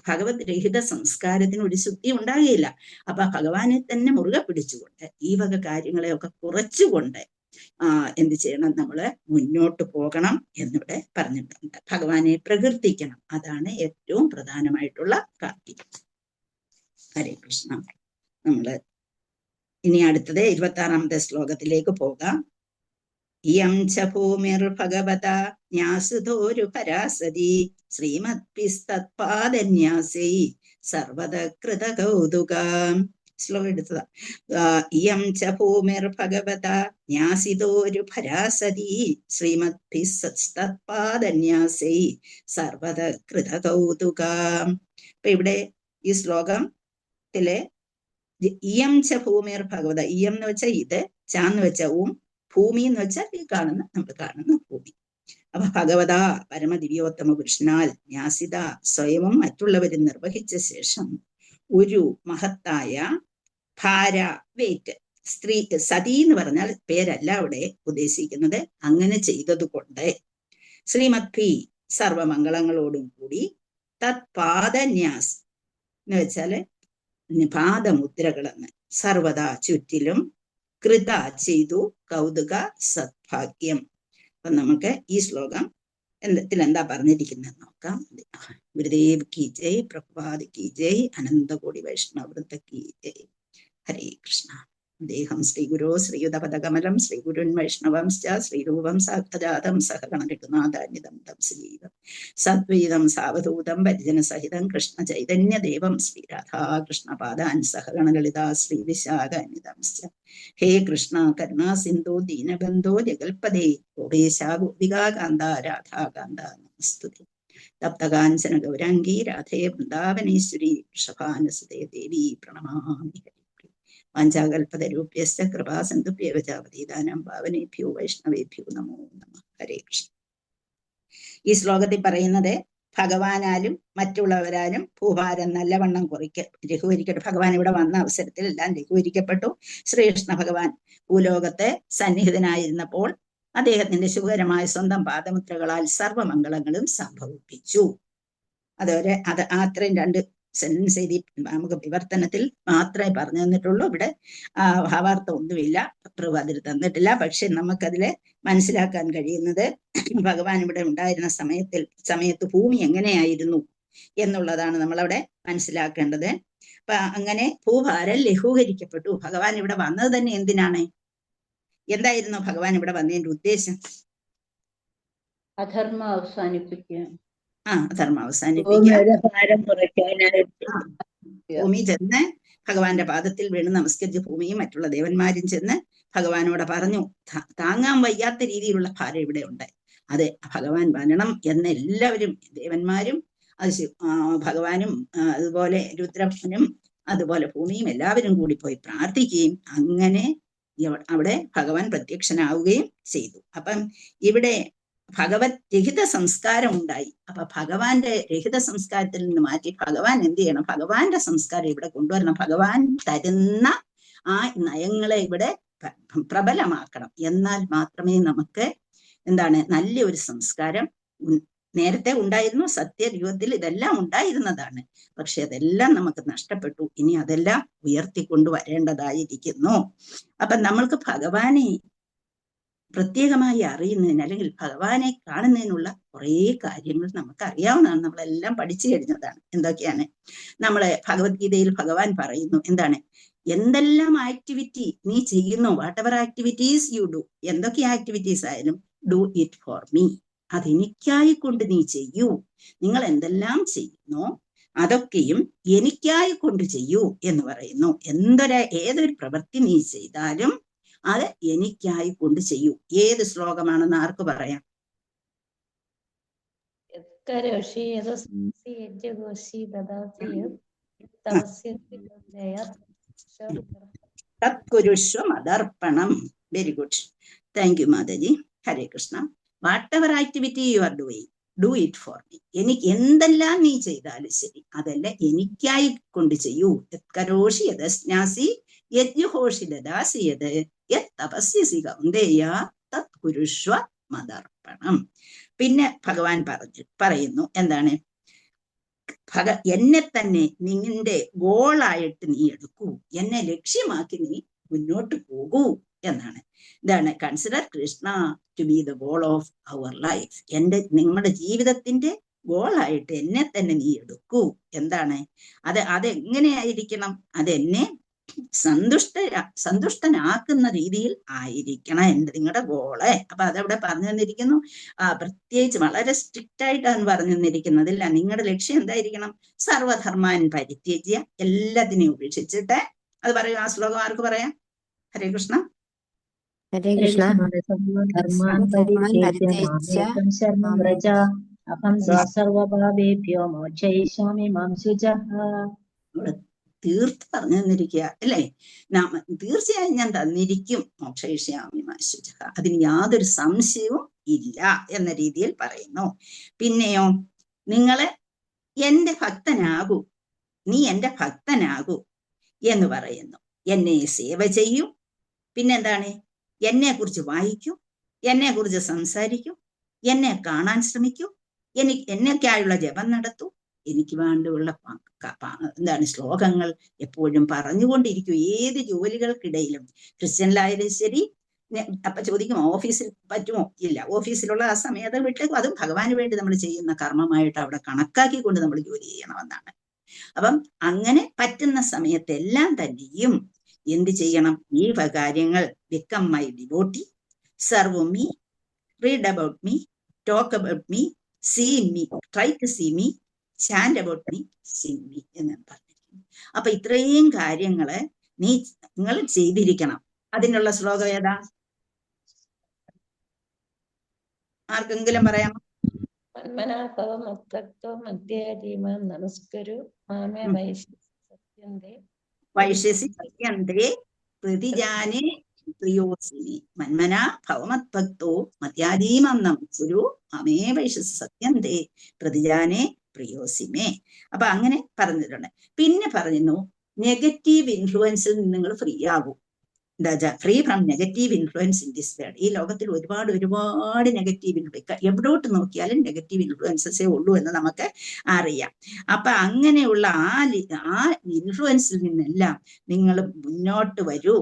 ഭഗവത് രഹിത സംസ്കാരത്തിന് ഒരു ശുദ്ധി ഉണ്ടാകുകയില്ല. അപ്പൊ ഭഗവാനെ തന്നെ മുറുകെ പിടിച്ചുകൊണ്ട് ഈ വക കാര്യങ്ങളെയൊക്കെ കുറച്ചുകൊണ്ട് എന്ത് ചെയ്യണം? നമ്മള് മുന്നോട്ട് പോകണം എന്നിവിടെ പറഞ്ഞിട്ടുണ്ട്. ഭഗവാനെ പ്രകീർത്തിക്കണം. അതാണ് ഏറ്റവും പ്രധാനമായിട്ടുള്ള കാര്യം. ഹരേ കൃഷ്ണ. നമ്മള് ഇനി അടുത്തത് 26ാമത്തെ ശ്ലോകത്തിലേക്ക് പോകാം. ഇയം ച ഭൂമിർഭഗവത ന്യാസുതോരു പരാസതി ശ്രീമദ്ഭിസ്തത്പാദന്യാസൈ സർവത കൃത കൗതുകം. ശ്ലോകം എടുത്തതാ. ഇയം ച ഭൂമിർഭഗവത ന്യാസിതോരു പരാസതി ശ്രീമദ്ഭിസ്തത്പാദന്യാസൈ സർവത കൃത കൗതുകം. അപ്പൊ ഇവിടെ ഈ ശ്ലോകത്തിലെ ഇയം ച ഭൂമിർ ഭഗവത, ഇയം എന്ന് വെച്ചാൽ ഇത്, ചാന്ന് വെച്ച ഭൂമി എന്ന് വെച്ചാൽ ഈ നമ്മൾ കാണുന്ന ഭൂമി. അപ്പൊ ഭഗവത പരമദിവ്യോത്തമ പുരുഷനാൽ ന്യാസിത സ്വയവും മറ്റുള്ളവരും നിർവഹിച്ച ശേഷം ഒരു മഹത്തായ ഭാര വെയിറ്റ് സ്ത്രീ സതി എന്ന് പറഞ്ഞാൽ പേരല്ല അവിടെ ഉദ്ദേശിക്കുന്നത്. അങ്ങനെ ചെയ്തത് കൊണ്ട് ശ്രീമദ്ഭി സർവമംഗളങ്ങളോടും കൂടി തത്പാദന്യാസ് എന്ന് വെച്ചാല് പാദമുദ്രകളെന്ന് സർവദാ ചുറ്റിലും കൃത ചെയ്തു കൗതുക സദ്ഭാഗ്യം. അപ്പൊ നമുക്ക് ഈ ശ്ലോകം എന്താ പറഞ്ഞിരിക്കുന്നത് നോക്കാം. ഗുരുദേവ് കി ജയ്, പ്രഭുപാദ് കി ജയ്, അനന്തകോടി വൈഷ്ണവവൃന്ദ കി ജയ്. ഹരേ കൃഷ്ണ. ദേഹം ശ്രീഗുരോ ശ്രീയുതപദകമലം ശ്രീഗുരുൻ വൈഷ്ണവംശ്ച ശ്രീരൂപം സാക്ഷാതം സഹഗണരഘുനാഥാന്വിതം തം ശ്രീതം സദ്വൈതം സാവധൂതം പരിജനസഹിതം കൃഷ്ണ ചൈതന്യദേവം ശ്രീരാധാകൃഷ്ണപാദാൻ സഹഗണലളിതാ ശ്രീവിശാഖാന്വിതംശ്ച. ഹേ കൃഷ്ണ കരുണാ സിന്ധു ദീനബന്ധോ ജഗൽപദേ ഗോപേശ ഗോപികാകാന്ത രാധാകാന്ത നമസ്തുതേ. തപ്തകാഞ്ചന ഗൗരാംഗീ രാധേ വൃന്ദാവനേശ്വരി വൃഷഭാനുസുതേ ദേവി പ്രണമാമി. വാഞ്ചാകൽപതരൂപ്യശ്ച കൃപാസിന്ധുഭ്യവ ച പതിതാനാം പാവനേഭ്യോ വൈഷ്ണവേഭ്യോ നമോ നമഃ. ഹരേ കൃഷ്ണ. ഈ ശ്ലോകത്തിൽ പറയുന്നത് ഭഗവാനാലും മറ്റുള്ളവരാലും ഭൂഭാരം നല്ലവണ്ണം ലഘൂകരിക്കപ്പെട്ടു. ഭഗവാൻ ഇവിടെ വന്ന അവസരത്തിൽ എല്ലാം ലഘൂകരിക്കപ്പെട്ടു. ശ്രീകൃഷ്ണ ഭഗവാൻ ഭൂലോകത്തെ സന്നിഹിതനായിരുന്നപ്പോൾ അദ്ദേഹത്തിന്റെ ശുഭകരമായ സ്വന്തം പാദമുദ്രകളാൽ സർവമംഗളങ്ങളും സംഭവിപ്പിച്ചു. അതുവരെ അത്രയും 2 സെന്റൻസ് എഴുതി നമുക്ക് വിവർത്തനത്തിൽ മാത്രമേ പറഞ്ഞു തന്നിട്ടുള്ളൂ. ഇവിടെ ഭാവാർത്ഥം ഒന്നുമില്ല, പ്രഭു അതിൽ തന്നിട്ടില്ല. പക്ഷെ നമുക്കതിൽ മനസ്സിലാക്കാൻ കഴിയുന്നത് ഭഗവാൻ ഇവിടെ ഉണ്ടായിരുന്ന സമയത്ത് ഭൂമി എങ്ങനെയായിരുന്നു എന്നുള്ളതാണ് നമ്മളവിടെ മനസ്സിലാക്കേണ്ടത്. അപ്പൊ അങ്ങനെ ഭൂഭാരം ലഘൂകരിക്കപ്പെട്ടു. ഭഗവാൻ ഇവിടെ വന്നത് തന്നെ എന്തിനാണ്? എന്തായിരുന്നു ഭഗവാൻ ഇവിടെ വന്നതിന്റെ ഉദ്ദേശം? അധർമ്മം അവസാനിപ്പിക്കുക. അധർമ്മം അവസാനിപ്പിക്കുക. ഭാരം കുറയ്ക്കാനായിട്ട്. ഭൂമി ചെന്ന് ഭഗവാന്റെ പാദത്തിൽ വീണ് നമസ്കരിച്ച് ഭൂമിയും മറ്റുള്ള ദേവന്മാരും ചെന്ന് ഭഗവാനോട് പറഞ്ഞു, താങ്ങാൻ വയ്യാത്ത രീതിയിലുള്ള ഭാരം ഇവിടെ ഉണ്ട്, അത് ഭഗവാൻ വരണം എന്ന് എല്ലാവരും ദേവന്മാരും ഭഗവാനും അതുപോലെ രുദ്രനും അതുപോലെ ഭൂമിയും എല്ലാവരും കൂടി പോയി പ്രാർത്ഥിക്കുകയും അങ്ങനെ അവിടെ ഭഗവാൻ പ്രത്യക്ഷനാവുകയും ചെയ്തു. അപ്പം ഇവിടെ ഭഗവത് രഹിത സംസ്കാരം ഉണ്ടായി. അപ്പൊ ഭഗവാന്റെ രഹിത സംസ്കാരത്തിൽ നിന്ന് മാറ്റി ഭഗവാൻ എന്ത് ചെയ്യണം? ഭഗവാന്റെ സംസ്കാരം ഇവിടെ കൊണ്ടുവരണം. ഭഗവാൻ തരുന്ന ആ നയങ്ങളെ ഇവിടെ പ്രബലമാക്കണം. എന്നാൽ മാത്രമേ നമുക്ക് നല്ലൊരു സംസ്കാരം നേരത്തെ ഉണ്ടായിരുന്നു. സത്യയുഗത്തിൽ ഇതെല്ലാം ഉണ്ടായിരുന്നതാണ്. പക്ഷെ അതെല്ലാം നമുക്ക് നഷ്ടപ്പെട്ടു. ഇനി അതെല്ലാം ഉയർത്തിക്കൊണ്ടുവരേണ്ടതായിരിക്കുന്നു. അപ്പൊ നമ്മൾക്ക് ഭഗവാനെ പ്രത്യേകമായി അറിയുന്നതിന് അല്ലെങ്കിൽ ഭഗവാനെ കാണുന്നതിനുള്ള കുറേ കാര്യങ്ങൾ നമുക്ക് അറിയാവുന്നതാണ്. നമ്മളെല്ലാം പഠിച്ചു കഴിഞ്ഞതാണ്. എന്തൊക്കെയാണ്? നമ്മളെ ഭഗവത്ഗീതയിൽ ഭഗവാൻ പറയുന്നു, എന്തെല്ലാം ആക്ടിവിറ്റി നീ ചെയ്യുന്നു, what ever activities you do, എന്തൊക്കെ ആക്ടിവിറ്റീസ് ആയാലും ഡു ഇറ്റ് ഫോർ മീ, അതെനിക്കായി കൊണ്ട് നീ ചെയ്യൂ. നിങ്ങൾ എന്തെല്ലാം ചെയ്യുന്നോ അതൊക്കെയും എനിക്കായി കൊണ്ട് ചെയ്യൂ എന്ന് പറയുന്നു. ഏതൊരു പ്രവൃത്തി നീ ചെയ്താലും അത് എനിക്കായി കൊണ്ട് ചെയ്യൂ. ഏത് ശ്ലോകമാണെന്ന് ആർക്ക് പറയാം? തത്കുരുഷ്വമദർപ്പണം. Very good, thank you Mataji. Hare Krishna. Whatever activity you are doing, do it for me. എനിക്ക് എന്തെല്ലാം നീ ചെയ്താലും ശരി അതെല്ലാം എനിക്കായി കൊണ്ട് ചെയ്യൂ. യത്കരോഷി യദസ്നാസി യജ്ഞുഹോഷി ദദാസി യത് തപസ്യസി കൗന്ദേയ തത്കുരുഷ്വ മദർപ്പണം. പിന്നെ ഭഗവാൻ പറയുന്നു എന്നെ തന്നെ നിന്റെ ഗോളായിട്ട് നീ എടുക്കൂ, എന്നെ ലക്ഷ്യമാക്കി നീ മുന്നോട്ട് പോകൂ എന്നാണ്. Consider Krishna to be the goal of our life. നിങ്ങളുടെ ജീവിതത്തിന്റെ ഗോളായിട്ട് എന്നെ തന്നെ നീ എടുക്കൂ. അതെങ്ങനെയായിരിക്കണം? അതെന്നെ സന്തുഷ്ടനാക്കുന്ന രീതിയിൽ ആയിരിക്കണം നിങ്ങളുടെ ഗോള്. അപ്പൊ അതവിടെ പറഞ്ഞു തന്നിരിക്കുന്നു. പ്രത്യേകിച്ച് വളരെ സ്ട്രിക്റ്റ് ആയിട്ടാണ് പറഞ്ഞു തന്നിരിക്കുന്നതില്ല. നിങ്ങളുടെ ലക്ഷ്യം എന്തായിരിക്കണം? സർവധർമാൻ പരിത്യജ്യ, എല്ലാത്തിനെയും ഉപേക്ഷിച്ചിട്ട്. അത് പറയൂ. ആ ശ്ലോകം ആർക്ക് പറയാം? ഹരേ കൃഷ്ണ. ഹരേ കൃഷ്ണ. തീർത്ത് പറഞ്ഞു തന്നിരിക്കുക അല്ലേ? തീർച്ചയായും ഞാൻ തന്നിരിക്കും മോക്ഷയിഷ്യാമി മാ ശുചഃ, അതിന് യാതൊരു സംശയവും ഇല്ല എന്ന രീതിയിൽ പറയുന്നു. പിന്നെയോ, നിങ്ങള് എന്റെ ഭക്തനാകൂ, നീ എന്റെ ഭക്തനാകൂ എന്ന് പറയുന്നു. എന്നെ സേവ ചെയ്യൂ. പിന്നെന്താണ്? എന്നെ കുറിച്ച് വായിക്കൂ, എന്നെ കുറിച്ച് സംസാരിക്കൂ, എന്നെ കാണാൻ ശ്രമിക്കൂ, എന്നൊക്കെയായുള്ള ജപം നടത്തൂ, എനിക്ക് വേണ്ടിയുള്ള ശ്ലോകങ്ങൾ എപ്പോഴും പറഞ്ഞുകൊണ്ടിരിക്കൂ. ഏത് ജോലികൾക്കിടയിലും, ക്രിസ്ത്യനിലായാലും ശരി. അപ്പൊ ചോദിക്കും, ഓഫീസിൽ പറ്റുമോ? ഇല്ല. ഓഫീസിലുള്ള ആ സമയത്ത് വിട്ടേക്കും. അതും ഭഗവാന് വേണ്ടി നമ്മൾ ചെയ്യുന്ന കർമ്മമായിട്ട് അവിടെ കണക്കാക്കിക്കൊണ്ട് നമ്മൾ ജോലി ചെയ്യണമെന്നാണ്. അപ്പം അങ്ങനെ പറ്റുന്ന സമയത്തെല്ലാം തന്നെയും എന്ത് ചെയ്യണം? ഈ കാര്യങ്ങൾ become my devotee, serve me, read about me, talk about me, see me, try to see me, chant about me, sing me എന്നാണ് പറഞ്ഞിരിക്കുന്നത്. അപ്പൊ ഇത്രയും കാര്യങ്ങള് നിങ്ങൾ ചെയ്തിരിക്കണം. അതിനുള്ള ശ്ലോകം ഏതാ? ആർക്കെങ്കിലും പറയാമോ? വൈശ്യസി സത്യന്തേ പ്രതിജാനേ പ്രിയോസിനി മന്മനാ ഭവമത്ഭക്തോ മത്യാദീമന്നം കുരു മമേവൈഷസ് സത്യന്തേ പ്രതിജാനേ പ്രിയോസിമേ. അപ്പൊ അങ്ങനെ പറഞ്ഞിട്ടുണ്ട്. പിന്നെ പറയുന്നു നെഗറ്റീവ് ഇൻഫ്ലുവൻസിൽ നിന്ന് നിങ്ങൾ ഫ്രീ ആകൂ. Free from negative influence in this world. ഈ ലോകത്തിൽ ഒരുപാട് നെഗറ്റീവ് ഇൻഫ്ലുവൻസ്, എവിടോട്ട് നോക്കിയാലും നെഗറ്റീവ് ഇൻഫ്ലുവൻസസേ ഉള്ളൂ എന്ന് നമുക്ക് അറിയാം. അപ്പൊ അങ്ങനെയുള്ള ആ ഇൻഫ്ലുവൻസിൽ നിന്നെല്ലാം നിങ്ങൾ മുന്നോട്ട് വരൂ,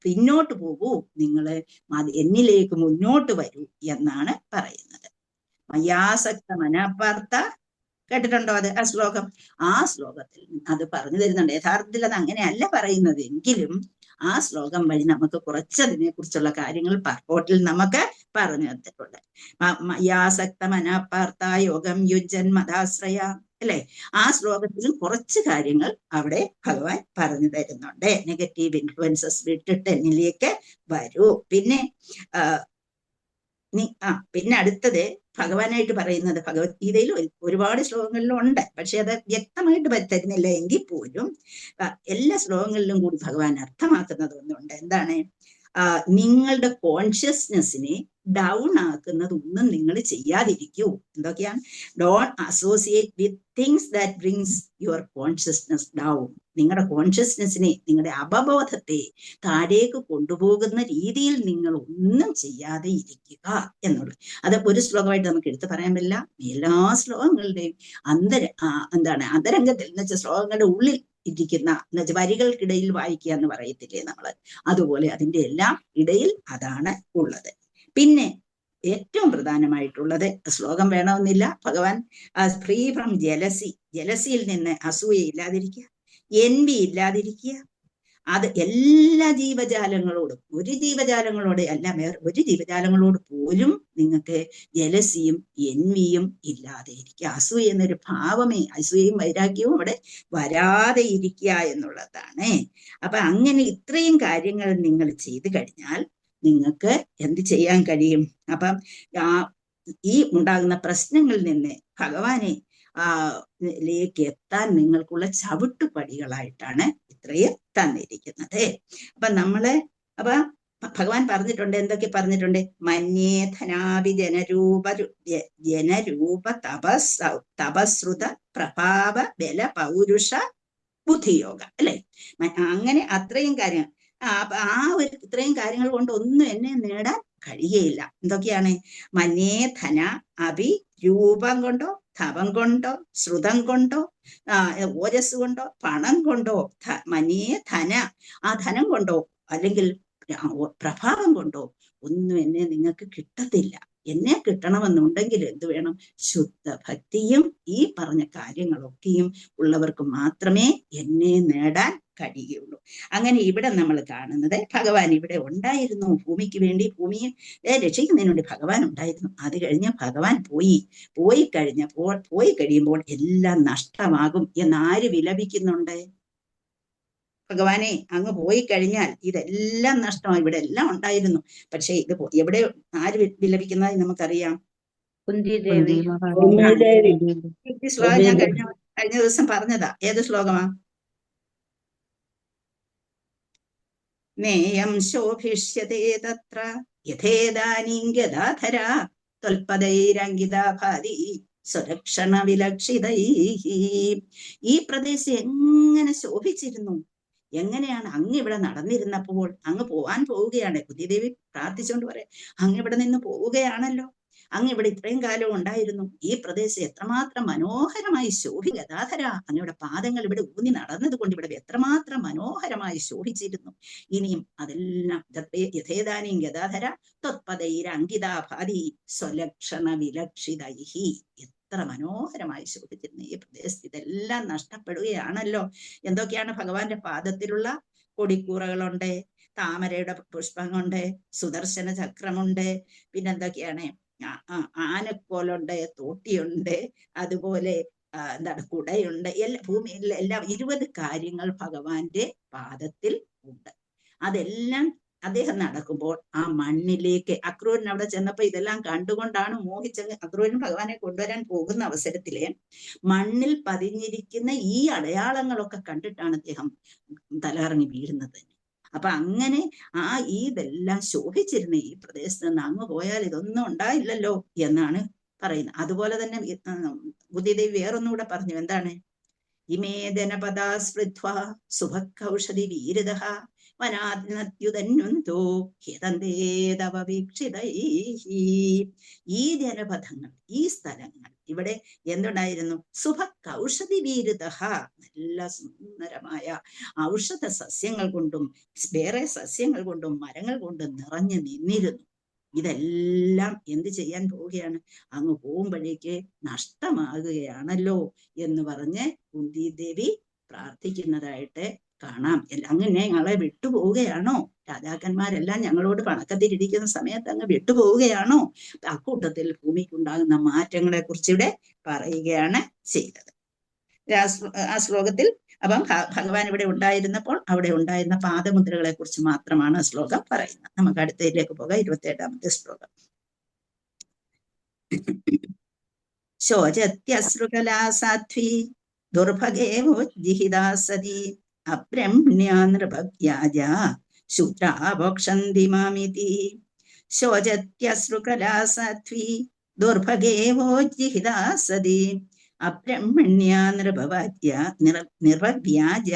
പിന്നോട്ട് പോകൂ, നിങ്ങൾ എന്നിലേക്ക് മുന്നോട്ട് വരൂ എന്നാണ് പറയുന്നത്. മയാസക്ത മനഃപാർത്ത, കേട്ടിട്ടുണ്ടോ അത് ആ ശ്ലോകം? ആ ശ്ലോകത്തിൽ അത് പറഞ്ഞു തരുന്നുണ്ട്. യഥാർത്ഥത്തിൽ അത് അങ്ങനെയല്ല പറയുന്നത്, എങ്കിലും ആ ശ്ലോകം വഴി നമുക്ക് കുറച്ചതിനെ കുറിച്ചുള്ള കാര്യങ്ങൾ പർപ്പോട്ടിൽ നമുക്ക് പറഞ്ഞു തന്നിട്ടുണ്ട്. മയാസക്ത മനഃപാർത്ത യോഗം യുജ്ജൻ മതാശ്രയ, അല്ലെ? ആ ശ്ലോകത്തിലും കുറച്ച് കാര്യങ്ങൾ അവിടെ ഭഗവാൻ പറഞ്ഞു തരുന്നുണ്ട്. നെഗറ്റീവ് ഇൻഫ്ലുവൻസസ് വിട്ടിട്ട് എന്നിലേക്ക് വരൂ. പിന്നെ പിന്നെ അടുത്തത് ഭഗവാനായിട്ട് പറയുന്നത്, ഭഗവത്ഗീതയിൽ ഒരുപാട് ശ്ലോകങ്ങളിലും ഉണ്ട്, പക്ഷെ അത് വ്യക്തമായിട്ട് തരുന്നില്ല എങ്കിൽ പോലും എല്ലാ ശ്ലോകങ്ങളിലും കൂടി ഭഗവാൻ അർത്ഥമാക്കുന്നത് ഒന്നുണ്ട്. എന്താണ്? നിങ്ങളുടെ കോൺഷ്യസ്നെസ്സിനെ ഡൗൺ ആക്കുന്നതൊന്നും നിങ്ങൾ ചെയ്യാതിരിക്കൂ. എന്തൊക്കെയാണ്? Don't associate with things that brings your consciousness down. നിങ്ങളുടെ കോൺഷ്യസ്നെസ്സിനെ, നിങ്ങളുടെ അവബോധത്തെ താഴേക്ക് കൊണ്ടുപോകുന്ന രീതിയിൽ നിങ്ങൾ ഒന്നും ചെയ്യാതെ ഇരിക്കുക എന്നുള്ളത്. അത് ഒരു ശ്ലോകമായിട്ട് നമുക്ക് എടുത്തു പറയാൻ പറ്റില്ല. എല്ലാ ശ്ലോകങ്ങളുടെയും അന്തരംഗത്തിൽ എന്ന് വെച്ചാൽ ശ്ലോകങ്ങളുടെ ഉള്ളിൽ ഇരിക്കുന്ന, എന്ന് വെച്ചാൽ വരികൾക്കിടയിൽ വായിക്കുക എന്ന് പറയത്തില്ലേ നമ്മള്, അതുപോലെ അതിന്റെ എല്ലാം ഇടയിൽ അതാണ് ഉള്ളത്. പിന്നെ ഏറ്റവും പ്രധാനമായിട്ടുള്ളത്, ശ്ലോകം വേണമെന്നില്ല, ഭഗവാൻ ഫ്രീ ഫ്രം ജലസി, ജലസിയിൽ നിന്ന് അസൂയ ഇല്ലാതിരിക്കുക, എൻവി ഇല്ലാതിരിക്കുക. അത് എല്ലാ ജീവജാലങ്ങളോടും, ഒരു ജീവജാലങ്ങളോട് അല്ല, വേറെ ഒരു ജീവജാലങ്ങളോട് പോലും നിങ്ങൾക്ക് ജലസിയും എൻവിയും ഇല്ലാതെ ഇരിക്കുക. അസൂയ എന്നൊരു ഭാവമേ, അസൂയയും വൈരാഗ്യവും അവിടെ വരാതെ ഇരിക്കുക എന്നുള്ളതാണ്. അപ്പൊ അങ്ങനെ ഇത്രയും കാര്യങ്ങൾ നിങ്ങൾ ചെയ്തു കഴിഞ്ഞാൽ നിങ്ങൾക്ക് എന്ത് ചെയ്യാൻ കഴിയും? അപ്പം ഈ ഉണ്ടാകുന്ന പ്രശ്നങ്ങളിൽ നിന്ന് ഭഗവാനെ ലേക്ക് എത്താൻ നിങ്ങൾക്കുള്ള ചവിട്ടുപടികളായിട്ടാണ് ഇത്രയും തന്നിരിക്കുന്നത്. അപ്പൊ ഭഗവാൻ പറഞ്ഞിട്ടുണ്ട്, എന്തൊക്കെ പറഞ്ഞിട്ടുണ്ട്? മന്യേ ധനാഭി ജനരൂപ തപസ്രുത പ്രഭാവ ബല പൗരുഷ ബുദ്ധിയോഗ, അല്ലെ? അങ്ങനെ അത്രയും കാര്യങ്ങൾ, ഇത്രയും കാര്യങ്ങൾ കൊണ്ട് ഒന്നും എന്നെ നേടാൻ കഴിയുകയില്ല. എന്തൊക്കെയാണ്? മന്യേ ധന അഭി, രൂപം കൊണ്ടോ തപം കൊണ്ടോ ശ്രുതം കൊണ്ടോ ഓജസ് കൊണ്ടോ പണം കൊണ്ടോ, മന്യേ ധന, ആ ധനം കൊണ്ടോ അല്ലെങ്കിൽ പ്രഭാവം കൊണ്ടോ ഒന്നും എന്നെ നിങ്ങൾക്ക് കിട്ടത്തില്ല. എന്നെ കിട്ടണമെന്നുണ്ടെങ്കിൽ എന്ത് വേണം? ശുദ്ധ ഭക്തിയും ഈ പറഞ്ഞ കാര്യങ്ങളൊക്കെയും ഉള്ളവർക്ക് മാത്രമേ എന്നെ നേടാൻ കഴിയുള്ളൂ. അങ്ങനെ ഇവിടെ നമ്മൾ കാണുന്നത്, ഭഗവാൻ ഇവിടെ ഉണ്ടായിരുന്നു, ഭൂമിക്ക് വേണ്ടി, ഭൂമിയെ രക്ഷിക്കുന്നതിന് വേണ്ടി ഭഗവാൻ ഉണ്ടായിരുന്നു. അത് കഴിഞ്ഞ് ഭഗവാൻ പോയി കഴിയുമ്പോൾ എല്ലാം നഷ്ടമാകും എന്നാര് വിലപിക്കുന്നുണ്ട്? ഭഗവാനെ അങ്ങ് പോയി കഴിഞ്ഞാൽ ഇതെല്ലാം നഷ്ടമായി. ഇവിടെ എല്ലാം ഉണ്ടായിരുന്നു, പക്ഷെ ഇത് എവിടെ ആര് വിലപിക്കുന്നതായി നമുക്കറിയാം? കുന്തിദേവി. ശ്ലോകം ഞാൻ കഴിഞ്ഞ ദിവസം പറഞ്ഞതാ. ഏത് ശ്ലോകമാ? നേയം ശോഭിഷ്യതേ തത്ര യഥേദാനീം ഗദാധരാ ത്വൽപദൈരംഗിതാ ഭാതി സ്വലക്ഷണ വിലക്ഷിതൈഃ. ഈ പ്രദേശം എങ്ങനെ ശോഭിച്ചിരുന്നു! എങ്ങനെയാണ് അങ്ങ് ഇവിടെ നടന്നിരുന്നപ്പോൾ, അങ്ങ് പോവാൻ പോവുകയാണ്. കുന്തിദേവി പ്രാർത്ഥിച്ചുകൊണ്ട് പറയാം, അങ്ങ് ഇവിടെ നിന്ന് പോവുകയാണല്ലോ, അങ്ങ് ഇവിടെ ഇത്രയും കാലം ഉണ്ടായിരുന്നു, ഈ പ്രദേശം എത്രമാത്രം മനോഹരമായി ഗദാധര, അങ്ങയുടെ പാദങ്ങൾ ഇവിടെ ഊന്നി നടന്നത് കൊണ്ട് ഇവിടെ എത്രമാത്രം മനോഹരമായി ശോഭിച്ചിരുന്നു. ഇനിയും അതെല്ലാം യഥേദാനീം ഗദാധര ത്വത്പദൈരംഗിതാഭാതി സ്വലക്ഷണ വിലക്ഷിതൈഃ. എത്ര മനോഹരമായി ശോഭിച്ചിരുന്നു ഈ പ്രദേശത്ത്, ഇതെല്ലാം നഷ്ടപ്പെടുകയാണല്ലോ. എന്തൊക്കെയാണ് ഭഗവാന്റെ പാദത്തിലുള്ള കൊടിക്കൂറകളുണ്ട്, താമരയുടെ പുഷ്പമുണ്ട്, സുദർശന ചക്രമുണ്ട്, പിന്നെന്തൊക്കെയാണ്, ആനക്കോലുണ്ട്, തോട്ടിയുണ്ട്, അതുപോലെ കുടയുണ്ട്, ഭൂമിയിലെ എല്ലാം 20 കാര്യങ്ങൾ ഭഗവാന്റെ പാദത്തിൽ ഉണ്ട്. അതെല്ലാം അദ്ദേഹം നടക്കുമ്പോൾ ആ മണ്ണിലേക്ക്, അക്രൂരൻ അവിടെ ചെന്നപ്പോ ഇതെല്ലാം കണ്ടുകൊണ്ടാണ് മോഹിച്ചങ്ങ് അക്രൂരൻ ഭഗവാനെ കൊണ്ടുവരാൻ പോകുന്ന അവസരത്തില് മണ്ണിൽ പതിഞ്ഞിരിക്കുന്ന ഈ അടയാളങ്ങളൊക്കെ കണ്ടിട്ടാണ് അദ്ദേഹം തലകറങ്ങി വീഴുന്നത്. അപ്പൊ അങ്ങനെ ഇതെല്ലാം ശോഭിച്ചിരുന്ന ഈ പ്രദേശത്ത് നിന്ന് അങ്ങ് പോയാൽ ഇതൊന്നും ഉണ്ടായില്ലല്ലോ എന്നാണ് പറയുന്നത്. അതുപോലെ തന്നെ ബുദ്ധിദേവി വേറൊന്നുകൂടെ പറഞ്ഞു. എന്താണ്? ഇമേ ജനപദാ സ്പൃത്വാ സുഭക്കൗഷധി വീരതഃ വനാദ്നത്യുതന്വന്തോ ഹിതന്തേതവ വീക്ഷിതൈഹി. ഈ ജനപദങ്ങൾ, ഈ സ്ഥലങ്ങൾ, ഇവിടെ എന്തുണ്ടായിരുന്നു? സുഭക്കൗഷധി വീരതഃ, നല്ല സുന്ദരമായ ഔഷധ സസ്യങ്ങൾ കൊണ്ടും വേറെ സസ്യങ്ങൾ കൊണ്ടും മരങ്ങൾ കൊണ്ടും നിറഞ്ഞു നിന്നിരുന്നു. ഇതെല്ലാം എന്ത് ചെയ്യാൻ പോവുകയാണ്? അങ്ങ് പോകുമ്പോഴേക്ക് നഷ്ടമാകുകയാണല്ലോ എന്ന് പറഞ്ഞ് കുന്തിദേവി പ്രാർത്ഥിക്കുന്നതായിട്ട് കാണാം. അങ്ങനെ ഞങ്ങളെ വിട്ടുപോവുകയാണോ? രാജാക്കന്മാരെല്ലാം ഞങ്ങളോട് പണക്കത്തിരിക്കുന്ന സമയത്ത് അങ്ങ് വിട്ടുപോവുകയാണോ? അക്കൂട്ടത്തിൽ ഭൂമിക്കുണ്ടാകുന്ന മാറ്റങ്ങളെ കുറിച്ച് ഇവിടെ പറയുകയാണ് ചെയ്തത് ആ ശ്ലോകത്തിൽ. അപ്പം ഭഗവാൻ ഇവിടെ ഉണ്ടായിരുന്നപ്പോൾ അവിടെ ഉണ്ടായിരുന്ന പാദമുദ്രകളെ കുറിച്ച് മാത്രമാണ് ശ്ലോകം പറയുന്നത്. നമുക്ക് അടുത്തതിലേക്ക് പോകാം. 27ാമത്തെ ശ്ലോകം. ശോചത്യശ്രുകലാ സാധ്വി ദുർഭഗേവോജ്ജിഹിതാ സതി അബ്രഹ്മ്യാ നൃപവ്യാജ ശൂദ്രാഭോക്ഷന്തി മാമിതി. ശോചത്യശ്രുകലാ സാധ്വി ദുർഭഗേവോജ്ജിഹിതാ സതി അബ്രഹ്മണ്യാ നിർവവ്യാജ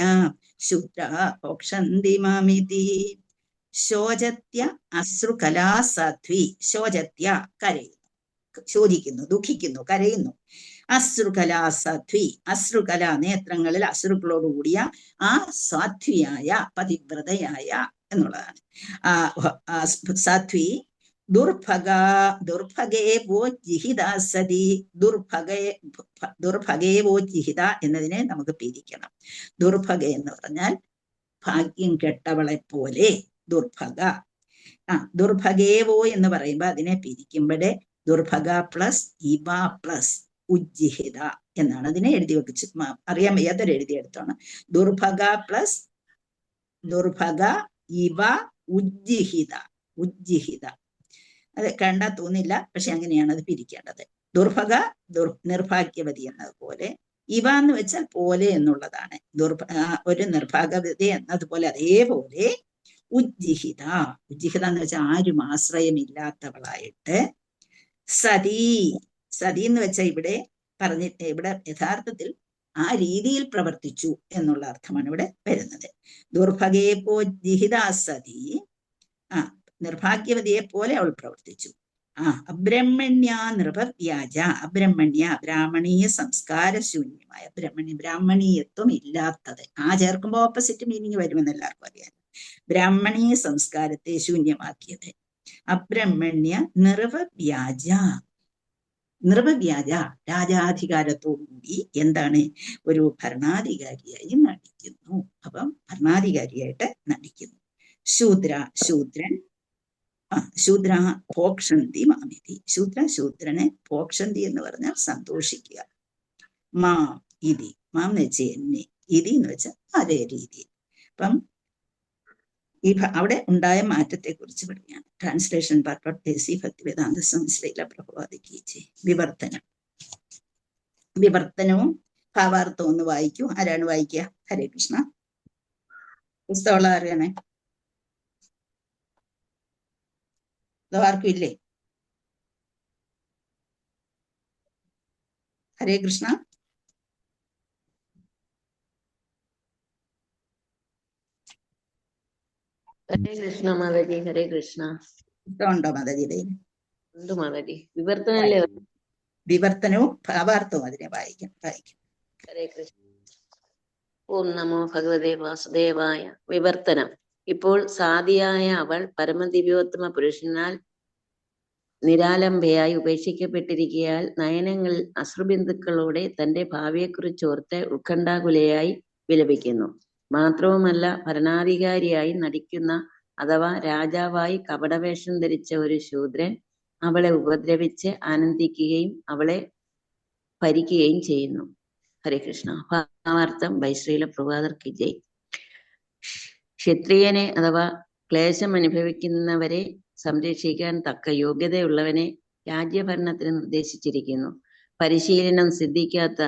ശൂദ്രാ ഭോക്ഷന്തി മാമിതി. ശോചത്യ അശ്രുകലാ സാധ്വി. ശോചത്യ കരയുന്നു, ശോചിക്കുന്നു, ദുഃഖിക്കുന്നു, കരയുന്നു. അശ്രുകലാ സാധ്വി, അശ്രുകല നേത്രങ്ങളിൽ അശ്രുക്കളോടുകൂടിയ ആ സാധ്വിയായ പതിവ്രതയായ എന്നുള്ളതാണ്. സാധ്വി ദുർഭഗേവോ ജിഹിത സതി. ദുർഭഗേവോ ജിഹിത എന്നതിനെ നമുക്ക് പിരിക്കണം. ദുർഭഗ എന്ന് പറഞ്ഞാൽ ഭാഗ്യം കെട്ടവളെ പോലെ ദുർഭഗ. ദുർഭഗേവോ എന്ന് പറയുമ്പോൾ അതിനെ പിരിക്കുമ്പോഴേ ദുർഭഗ പ്ലസ് ഇവ പ്ലസ് ഉജ്ജിഹിത എന്നാണ് അതിനെ എഴുതി വെച്ച് അറിയാൻ വയ്യാത്തൊരു എഴുതിയെടുത്താണ്. ദുർഭഗ പ്ലസ് ദുർഭഗ ഇവ ഉജ്ജിഹിത. ഉജ്ജിഹിത അത് കണ്ടാ തോന്നില്ല, പക്ഷെ അങ്ങനെയാണ് അത് പിരിക്കേണ്ടത്. ദുർഭഗ നിർഭാഗ്യവതി എന്നതുപോലെ, ഇവ എന്ന് വെച്ചാൽ പോലെ എന്നുള്ളതാണ്. ഒരു നിർഭാഗ്യവതി എന്നതുപോലെ അതേപോലെ ഉജ്ജിഹിത. ഉജ്ജിഹിത എന്ന് വെച്ചാൽ ആരും ആശ്രയമില്ലാത്തവളായിട്ട്. സതി, സതി എന്ന് വെച്ചാൽ ഇവിടെ ഇവിടെ യഥാർത്ഥത്തിൽ ആ രീതിയിൽ പ്രവർത്തിച്ചു എന്നുള്ള അർത്ഥമാണ് ഇവിടെ വരുന്നത്. ദുർഭഗേപോ ജിഹിത സതി, നിർഭാഗ്യവതിയെ പോലെ അവൾ പ്രവർത്തിച്ചു. അബ്രഹ്മണ്യ നൃപവ്യാജ. അബ്രഹ്മണ്യ ബ്രാഹ്മണീയ സംസ്കാര ശൂന്യമായ, ബ്രാഹ്മണീയത്വം ഇല്ലാത്തത്. ചേർക്കുമ്പോ ഓപ്പോസിറ്റ് മീനിങ് വരുമെന്ന് എല്ലാവർക്കും അറിയാം. ബ്രാഹ്മണീയ സംസ്കാരത്തെ ശൂന്യമാക്കിയത്. അബ്രഹ്മണ്യ നിർവവ്യാജ. നിർവവ്യാജ രാജാധികാരത്തോടുകൂടി എന്താണ്? ഒരു ഭരണാധികാരിയായി നടിക്കുന്നു. അപ്പം ഭരണാധികാരിയായിട്ട് നടിക്കുന്നു. ശൂദ്രൻ ശൂദ്ര ഭോക്ഷന്തി മാമിതി. ശൂദ്രനെ ഭോക്ഷന്തി എന്ന് പറഞ്ഞാൽ സന്തോഷിക്കുക. മാം ഇതി, മാം എന്ന് വെച്ചാൽ എന്നെ, ഇതി എന്ന് വെച്ചാൽ അതേ രീതിയിൽ. അപ്പം അവിടെ ഉണ്ടായ മാറ്റത്തെ കുറിച്ച് പറയുകയാണ്. ട്രാൻസ്ലേഷൻ പർപ്പസ് ഭക്തിവേദാന്ത സംശ്ലേഷ പ്രഭുവാദിക്ക് വിവർത്തനം. വിവർത്തനവും ഭാവാർത്ഥവും ഒന്ന് വായിക്കൂ. ആരാണ് വായിക്കുക? ഹരേ കൃഷ്ണ. പുസ്തകമുള്ള ആരാണ്? ആർക്കും ഇല്ലേ? ഹരേ കൃഷ്ണ. ഹരേ കൃഷ്ണ മാതാജി. ഹരേ കൃഷ്ണ. ഉണ്ടോ മാതാജിയുടെ? ഉണ്ട് മാതാജി. വിവർത്തനല്ലേ? വിവർത്തനവും ഭാവാർത്ഥവും അതിനെ വായിക്കും. ഹരേ കൃഷ്ണ. ഓം നമോ ഭഗവതേ വാസുദേവായ. വിവർത്തനം. ഇപ്പോൾ സാദിയായ അവൾ പരമദിവ്യോത്തമ പുരുഷനാൽ നിരാലംബയായി ഉപേക്ഷിക്കപ്പെട്ടിരിക്കയാൽ നയനങ്ങളിൽ അശ്രുബിന്ദുക്കളോടെ തന്റെ ഭാവിയെക്കുറിച്ചോർത്ത് ഉത്കണ്ഠാകുലയായി വിലപിക്കുന്നു. മാത്രവുമല്ല, ഭരണാധികാരിയായി നടിക്കുന്ന അഥവാ രാജാവായി കപടവേഷം ധരിച്ച ഒരു ശൂദ്രൻ അവളെ ഉപദ്രവിച്ച് ആനന്ദിക്കുകയും അവളെ ഭരിക്കുകയും ചെയ്യുന്നു. ഹരേ കൃഷ്ണ. ഭാവാർത്ഥം ബൈ ശ്രീല പ്രഭാതർ കി ജയ്. ക്ഷത്രിയനെ അഥവാ ക്ലേശം അനുഭവിക്കുന്നവരെ സംരക്ഷിക്കാൻ തക്ക യോഗ്യതയുള്ളവനെ രാജ്യഭരണത്തിന് നിർദ്ദേശിച്ചിരിക്കുന്നു. പരിശീലനം സിദ്ധിക്കാത്ത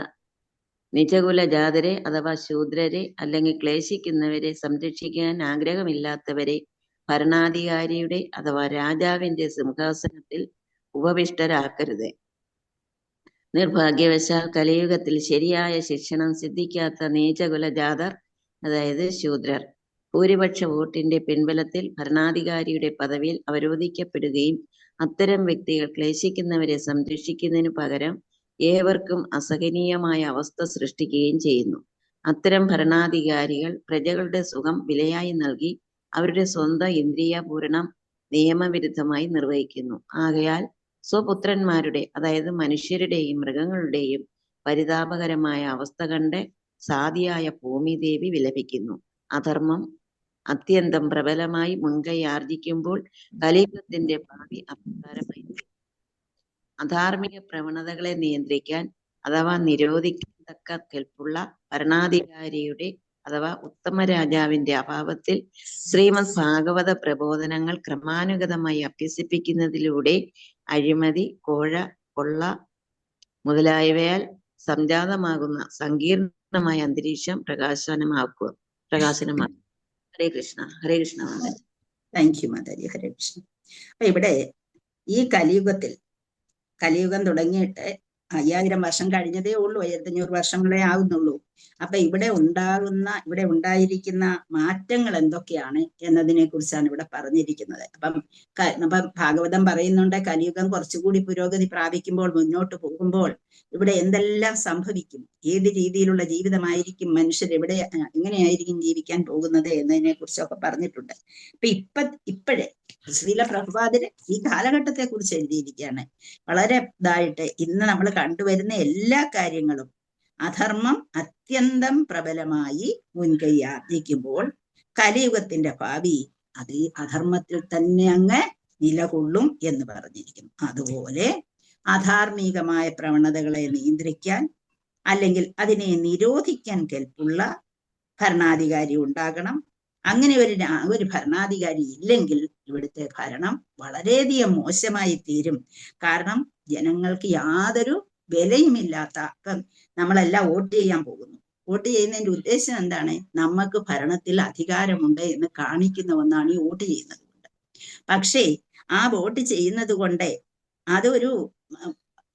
നിജകുല ജാതരെ അഥവാ ശൂദ്രരെ അല്ലെങ്കിൽ ക്ലേശിക്കുന്നവരെ സംരക്ഷിക്കാൻ ആഗ്രഹമില്ലാത്തവരെ ഭരണാധികാരിയുടെ അഥവാ രാജാവിന്റെ സിംഹാസനത്തിൽ ഉപവിഷ്ടരാക്കരുത്. നിർഭാഗ്യവശാൽ കലിയുഗത്തിൽ ശരിയായ ശിക്ഷണം സിദ്ധിക്കാത്ത നീചകുല ജാതർ, അതായത് ശൂദ്രർ, ഭൂരിപക്ഷ വോട്ടിന്റെ പിൻബലത്തിൽ ഭരണാധികാരിയുടെ പദവിയിൽ അവരോധിക്കപ്പെടുകയും അത്തരം വ്യക്തികൾ ക്ലേശിക്കുന്നവരെ സംരക്ഷിക്കുന്നതിനു പകരം ഏവർക്കും അസഹനീയമായ അവസ്ഥ സൃഷ്ടിക്കുകയും ചെയ്യുന്നു. അത്തരം ഭരണാധികാരികൾ പ്രജകളുടെ സുഖം വിലയായി നൽകി അവരുടെ സ്വന്തം ഇന്ദ്രിയപൂരണം നിയമവിരുദ്ധമായി നിർവഹിക്കുന്നു. ആകയാൽ സ്വപുത്രന്മാരുടെ, അതായത് മനുഷ്യരുടെയും മൃഗങ്ങളുടെയും പരിതാപകരമായ അവസ്ഥ കണ്ട് സാധിയായ ഭൂമിദേവി വിലപിക്കുന്നു. അധർമ്മം അത്യന്തം പ്രബലമായി മുൻകൈ ആർജിക്കുമ്പോൾ കലിയുഗത്തിന്റെ ഭാവി അപ്രകാരമായി. അധാർമിക പ്രവണതകളെ നിയന്ത്രിക്കാൻ അഥവാ നിരോധിക്കാൻ തക്ക കെൽപ്പുള്ള ഭരണാധികാരിയുടെ അഥവാ ഉത്തമ രാജാവിന്റെ അഭാവത്തിൽ ശ്രീമദ് ഭാഗവത പ്രബോധനങ്ങൾ ക്രമാനുഗതമായി അഭ്യസിപ്പിക്കുന്നതിലൂടെ അഴിമതി, കൊള്ള മുതലായവയാൽ സംജാതമാകുന്ന സങ്കീർണമായ അന്തരീക്ഷം പ്രകാശനമാക്കും. ഹരേ കൃഷ്ണ. ഹരേ കൃഷ്ണ മാതാജി. Thank you Mataji. ഹരേ കൃഷ്ണ. അപ്പൊ ഇവിടെ ഈ കലിയുഗം തുടങ്ങിയിട്ട് 5000 വർഷം കഴിഞ്ഞതേ ഉള്ളൂ, 1500 വർഷങ്ങളെ ആവുന്നുള്ളൂ. അപ്പൊ ഇവിടെ ഉണ്ടായിരിക്കുന്ന മാറ്റങ്ങൾ എന്തൊക്കെയാണ് എന്നതിനെ കുറിച്ചാണ് ഇവിടെ പറഞ്ഞിരിക്കുന്നത്. അപ്പം ഭാഗവതം പറയുന്നുണ്ട്, കലിയുഗം കുറച്ചുകൂടി പുരോഗതി പ്രാപിക്കുമ്പോൾ, മുന്നോട്ട് പോകുമ്പോൾ ഇവിടെ എന്തെല്ലാം സംഭവിക്കും, ഏത് രീതിയിലുള്ള ജീവിതമായിരിക്കും മനുഷ്യർ എങ്ങനെയായിരിക്കും ജീവിക്കാൻ പോകുന്നത് എന്നതിനെ കുറിച്ചൊക്കെ പറഞ്ഞിട്ടുണ്ട്. അപ്പൊ ഇപ്പോഴേ ശ്രീല പ്രഭുപാദര് ഈ കാലഘട്ടത്തെ കുറിച്ച് എഴുതിയിരിക്കുകയാണ്. വളരെ ഇതായിട്ട് ഇന്ന് നമ്മൾ കണ്ടുവരുന്ന എല്ലാ കാര്യങ്ങളും അധർമ്മം അത്യന്തം പ്രബലമായി മുൻകൈ ആർജിക്കുമ്പോൾ കലിയുഗത്തിന്റെ ഭാവി അത് അധർമ്മത്തിൽ തന്നെ അങ്ങ് നിലകൊള്ളും എന്ന് പറഞ്ഞിരിക്കുന്നു. അതുപോലെ അധാർമികമായ പ്രവണതകളെ നിയന്ത്രിക്കാൻ അല്ലെങ്കിൽ അതിനെ നിരോധിക്കാൻ കെൽപ്പുള്ള ഭരണാധികാരി ഉണ്ടാകണം. അങ്ങനെ ഒരു ഭരണാധികാരി ഇല്ലെങ്കിൽ ഇവിടുത്തെ ഭരണം വളരെയധികം മോശമായി തീരും. കാരണം ജനങ്ങൾക്ക് യാതൊരു വിലയുമില്ലാത്ത, ഇപ്പം നമ്മളെല്ലാം വോട്ട് ചെയ്യാൻ പോകുന്നു. വോട്ട് ചെയ്യുന്നതിന്റെ ഉദ്ദേശം എന്താണ്? നമുക്ക് ഭരണത്തിൽ അധികാരമുണ്ട് എന്ന് കാണിക്കുന്ന ഒന്നാണ് ഈ വോട്ട് ചെയ്യുന്നത് കൊണ്ട്. പക്ഷേ ആ വോട്ട് ചെയ്യുന്നത് കൊണ്ട് അതൊരു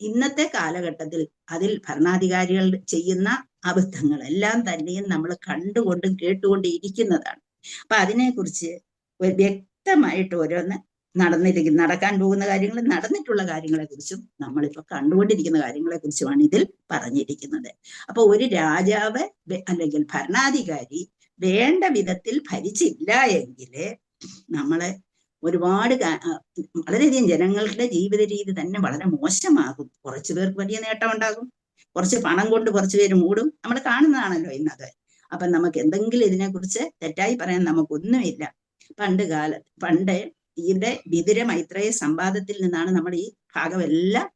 ഇന്നത്തെ കാലഘട്ടത്തിൽ അതിൽ ഭരണാധികാരികൾ ചെയ്യുന്ന അബദ്ധങ്ങളെല്ലാം തന്നെയും നമ്മൾ കണ്ടുകൊണ്ടും കേട്ടുകൊണ്ടും ഇരിക്കുന്നതാണ്. അപ്പൊ അതിനെക്കുറിച്ച് വ്യക്തമായിട്ട് ഓരോന്ന് നടക്കാൻ പോകുന്ന കാര്യങ്ങളും നടന്നിട്ടുള്ള കാര്യങ്ങളെ കുറിച്ചും നമ്മളിപ്പോ കണ്ടുകൊണ്ടിരിക്കുന്ന കാര്യങ്ങളെ കുറിച്ചുമാണ് ഇതിൽ പറഞ്ഞിരിക്കുന്നത്. അപ്പൊ ഒരു രാജാവ് അല്ലെങ്കിൽ ഭരണാധികാരി വേണ്ട വിധത്തിൽ ഭരിച്ചില്ല എങ്കിൽ നമ്മളെ ഒരുപാട് വളരെയധികം ജനങ്ങളുടെ ജീവിത രീതി തന്നെ വളരെ മോശമാകും. കുറച്ചു പേർക്ക് വലിയ നേട്ടം ഉണ്ടാകും, കുറച്ച് പണം കൊണ്ട് കുറച്ചു പേര് മൂടും. നമ്മൾ കാണുന്നതാണല്ലോ ഇന്നത്. അപ്പൊ നമുക്ക് എന്തെങ്കിലും ഇതിനെക്കുറിച്ച് തെറ്റായി പറയാൻ നമുക്കൊന്നുമില്ല. പണ്ട് ഇതിന്റെ വിതുര മൈത്രേയ സംവാദത്തിൽ നിന്നാണ് നമ്മൾ ഈ ഭാഗം എല്ലാം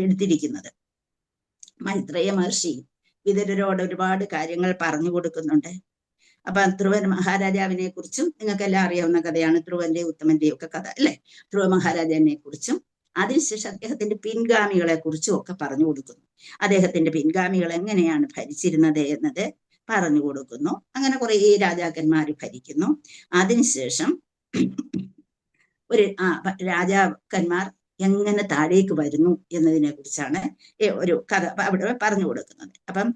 എടുത്തിരിക്കുന്നത്. മൈത്രേയ മഹർഷി വിതുരരോട് ഒരുപാട് കാര്യങ്ങൾ പറഞ്ഞു കൊടുക്കുന്നുണ്ട്. അപ്പൊ ധ്രുവൻ മഹാരാജാവിനെ കുറിച്ചും നിങ്ങൾക്കെല്ലാം അറിയാവുന്ന കഥയാണ്, ധ്രുവന്റെ ഉത്തമന്റെയും ഒക്കെ കഥ അല്ലെ. ധ്രുവ മഹാരാജാവിനെ കുറിച്ചും അതിനുശേഷം അദ്ദേഹത്തിന്റെ പിൻഗാമികളെ കുറിച്ചും ഒക്കെ പറഞ്ഞു കൊടുക്കുന്നു. അദ്ദേഹത്തിന്റെ പിൻഗാമികൾ എങ്ങനെയാണ് ഭരിച്ചിരുന്നത് എന്നത് പറഞ്ഞു കൊടുക്കുന്നു. അങ്ങനെ കുറെ രാജാക്കന്മാർ ഭരിക്കുന്നു. അതിനുശേഷം രാജാക്കന്മാർ എങ്ങനെ താഴേക്ക് വരുന്നു എന്നതിനെ കുറിച്ചാണ് ഒരു കഥ അവിടെ പറഞ്ഞു കൊടുക്കുന്നത്. അപ്പം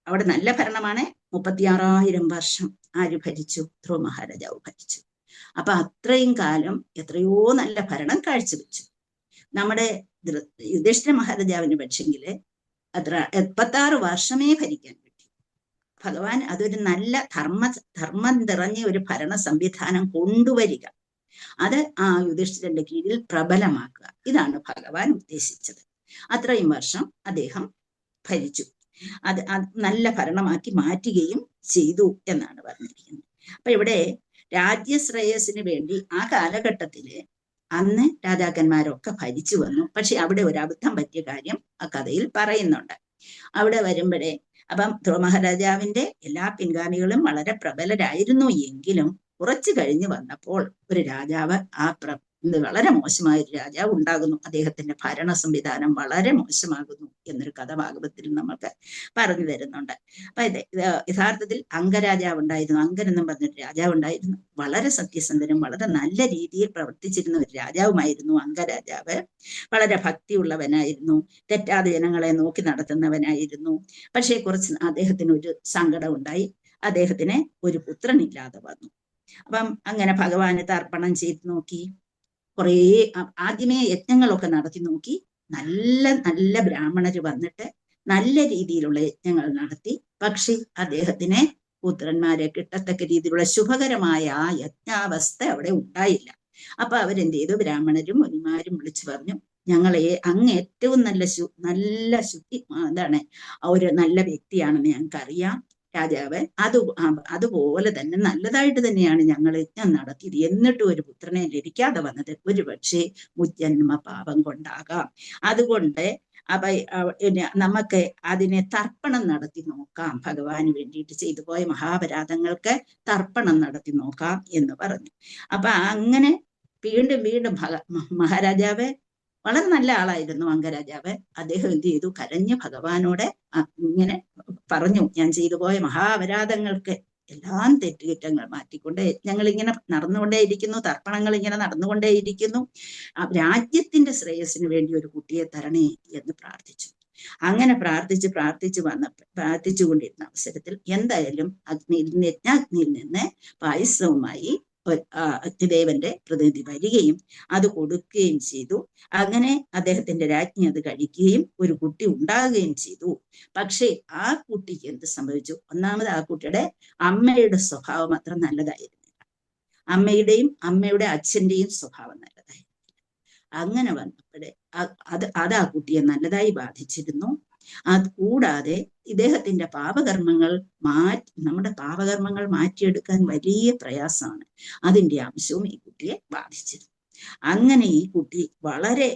അവിടെ നല്ല ഭരണമാണ്. 36,000 വർഷം ആര് ഭരിച്ചു? ധ്രുവ മഹാരാജാവ് ഭരിച്ചു. അപ്പൊ അത്രയും കാലം എത്രയോ നല്ല ഭരണം കാഴ്ചവെച്ചു. നമ്മുടെ യുധിഷ്ഠിര മഹാരാജാവിന് പക്ഷെങ്കില് 76 വർഷമേ ഭരിക്കാൻ പറ്റി. ഭഗവാൻ അതൊരു നല്ല ധർമ്മം നിറഞ്ഞ ഒരു ഭരണ സംവിധാനം കൊണ്ടുവരിക, അത് ആ യുധിഷ്ഠിരന്റെ കീഴിൽ പ്രബലമാക്കുക, ഇതാണ് ഭഗവാൻ ഉദ്ദേശിച്ചത്. അത്രയും വർഷം അദ്ദേഹം ഭരിച്ചു. അത് നല്ല ഭരണമാക്കി മാറ്റുകയും ചെയ്തു എന്നാണ് പറഞ്ഞിരിക്കുന്നത്. അപ്പൊ ഇവിടെ രാജ്യശ്രേയസിന് വേണ്ടി ആ കാലഘട്ടത്തില് അന്ന് രാജാക്കന്മാരൊക്കെ ഭരിച്ചു വന്നു. പക്ഷെ അവിടെ ഒരു അബദ്ധം പറ്റിയ കാര്യം ആ കഥയിൽ പറയുന്നുണ്ട്. അവിടെ വരുമ്പോഴേ അപ്പം ധ്രുവ മഹാരാജാവിന്റെ എല്ലാ പിൻഗാമികളും വളരെ പ്രബലരായിരുന്നു എങ്കിലും കുറച്ചു കഴിഞ്ഞ് വന്നപ്പോൾ ഒരു രാജാവ് ആ ഇത് വളരെ മോശമായ ഒരു രാജാവ് ഉണ്ടാകുന്നു, അദ്ദേഹത്തിന്റെ ഭരണ സംവിധാനം വളരെ മോശമാകുന്നു എന്നൊരു കഥ ഭാഗവത്തിൽ നമുക്ക് പറഞ്ഞു തരുന്നുണ്ട്. അപ്പൊ ഇത് യഥാർത്ഥത്തിൽ അംഗരാജാവ് ഉണ്ടായിരുന്നു. അംഗൻ എന്നും പറഞ്ഞൊരു രാജാവ് ഉണ്ടായിരുന്നു. വളരെ സത്യസന്ധനും വളരെ നല്ല രീതിയിൽ പ്രവർത്തിച്ചിരുന്ന ഒരു രാജാവുമായിരുന്നു അംഗരാജാവ്. വളരെ ഭക്തിയുള്ളവനായിരുന്നു, തെറ്റാതെ ജനങ്ങളെ നോക്കി നടത്തുന്നവനായിരുന്നു. പക്ഷേ കുറച്ച് അദ്ദേഹത്തിന് ഒരു സങ്കടം ഉണ്ടായി. അദ്ദേഹത്തിന് ഒരു പുത്രനില്ലാതെ വന്നു. അപ്പം അങ്ങനെ ഭഗവാന് തർപ്പണം ചെയ്ത് നോക്കി, കുറേ ആദ്യമേ യജ്ഞങ്ങളൊക്കെ നടത്തി നോക്കി. നല്ല നല്ല ബ്രാഹ്മണര് വന്നിട്ട് നല്ല രീതിയിലുള്ള യജ്ഞങ്ങൾ നടത്തി. പക്ഷെ അദ്ദേഹത്തിന് പുത്രന്മാരെ കിട്ടത്തക്ക രീതിയിലുള്ള ശുഭകരമായ ആ യജ്ഞാവസ്ഥ അവിടെ ഉണ്ടായില്ല. അപ്പൊ അവരെന്ത് ചെയ്തു? ബ്രാഹ്മണരും മുനിമാരും വിളിച്ചു പറഞ്ഞു, ഞങ്ങളെ അങ്ങ് ഏറ്റവും നല്ല ശുദ്ധി എന്താണ് ഒരു നല്ല വ്യക്തിയാണെന്ന് ഞങ്ങൾക്കറിയാം രാജാവ്. അതുപോലെ തന്നെ നല്ലതായിട്ട് തന്നെയാണ് ഞങ്ങൾ യജ്ഞം നടത്തിയത്. എന്നിട്ടും ഒരു പുത്രനെ ലഭിക്കാതെ വന്നത് ഒരു പക്ഷേ മുജ്ജന്മ പാപം കൊണ്ടാകാം. അതുകൊണ്ട് നമുക്ക് അതിനെ തർപ്പണം നടത്തി നോക്കാം. ഭഗവാന് വേണ്ടിയിട്ട് ചെയ്തു പോയ മഹാപരാധങ്ങൾക്ക് തർപ്പണം നടത്തി നോക്കാം എന്ന് പറഞ്ഞു. അപ്പൊ അങ്ങനെ വീണ്ടും വീണ്ടും മഹാരാജാവ് വളരെ നല്ല ആളായിരുന്നു അംഗരാജാവ്. അദ്ദേഹം എന്ത് ചെയ്തു? കരഞ്ഞ് ഭഗവാനോട് ഇങ്ങനെ പറഞ്ഞു, ഞാൻ ചെയ്തു പോയ മഹാപരാധങ്ങൾക്ക് എല്ലാം തെറ്റുകുറ്റങ്ങൾ മാറ്റിക്കൊണ്ട് ഞങ്ങൾ ഇങ്ങനെ നടന്നുകൊണ്ടേയിരിക്കുന്നു, തർപ്പണങ്ങൾ ഇങ്ങനെ നടന്നുകൊണ്ടേയിരിക്കുന്നു, രാജ്യത്തിന്റെ ശ്രേയസ്സിന് വേണ്ടി ഒരു കുട്ടിയെ തരണേ എന്ന് പ്രാർത്ഥിച്ചു. അങ്ങനെ പ്രാർത്ഥിച്ചുകൊണ്ടിരുന്ന അവസരത്തിൽ എന്തായാലും യജ്ഞാഗ്നിയിൽ നിന്ന് പായസവുമായി അഗ്നിദേവന്റെ പ്രതിനിധി വരികയും അത് കൊടുക്കുകയും ചെയ്തു. അങ്ങനെ അദ്ദേഹത്തിന്റെ രാജ്ഞി അത് കഴിക്കുകയും ഒരു കുട്ടി ഉണ്ടാകുകയും ചെയ്തു. പക്ഷേ ആ കുട്ടിക്ക് എന്ത് സംഭവിച്ചു? ഒന്നാമത് ആ കുട്ടിയുടെ അമ്മയുടെ സ്വഭാവം അത്ര നല്ലതായിരുന്നില്ല. അമ്മയുടെ അച്ഛന്റെയും സ്വഭാവം നല്ലതായിരുന്നില്ല. അങ്ങനെ വന്നപ്പോഴേ അത് ആ കുട്ടിയെ നല്ലതായി ബാധിച്ചിരുന്നു. അതുകൂടാതെ ഇദ്ദേഹത്തിന്റെ നമ്മുടെ പാപകർമ്മങ്ങൾ മാറ്റിയെടുക്കാൻ വലിയ പ്രയാസമാണ്. അതിന്റെ അംശവും ഈ കുട്ടിയെ ബാധിച്ചിരുന്നു. അങ്ങനെ ഈ കുട്ടി വളരെ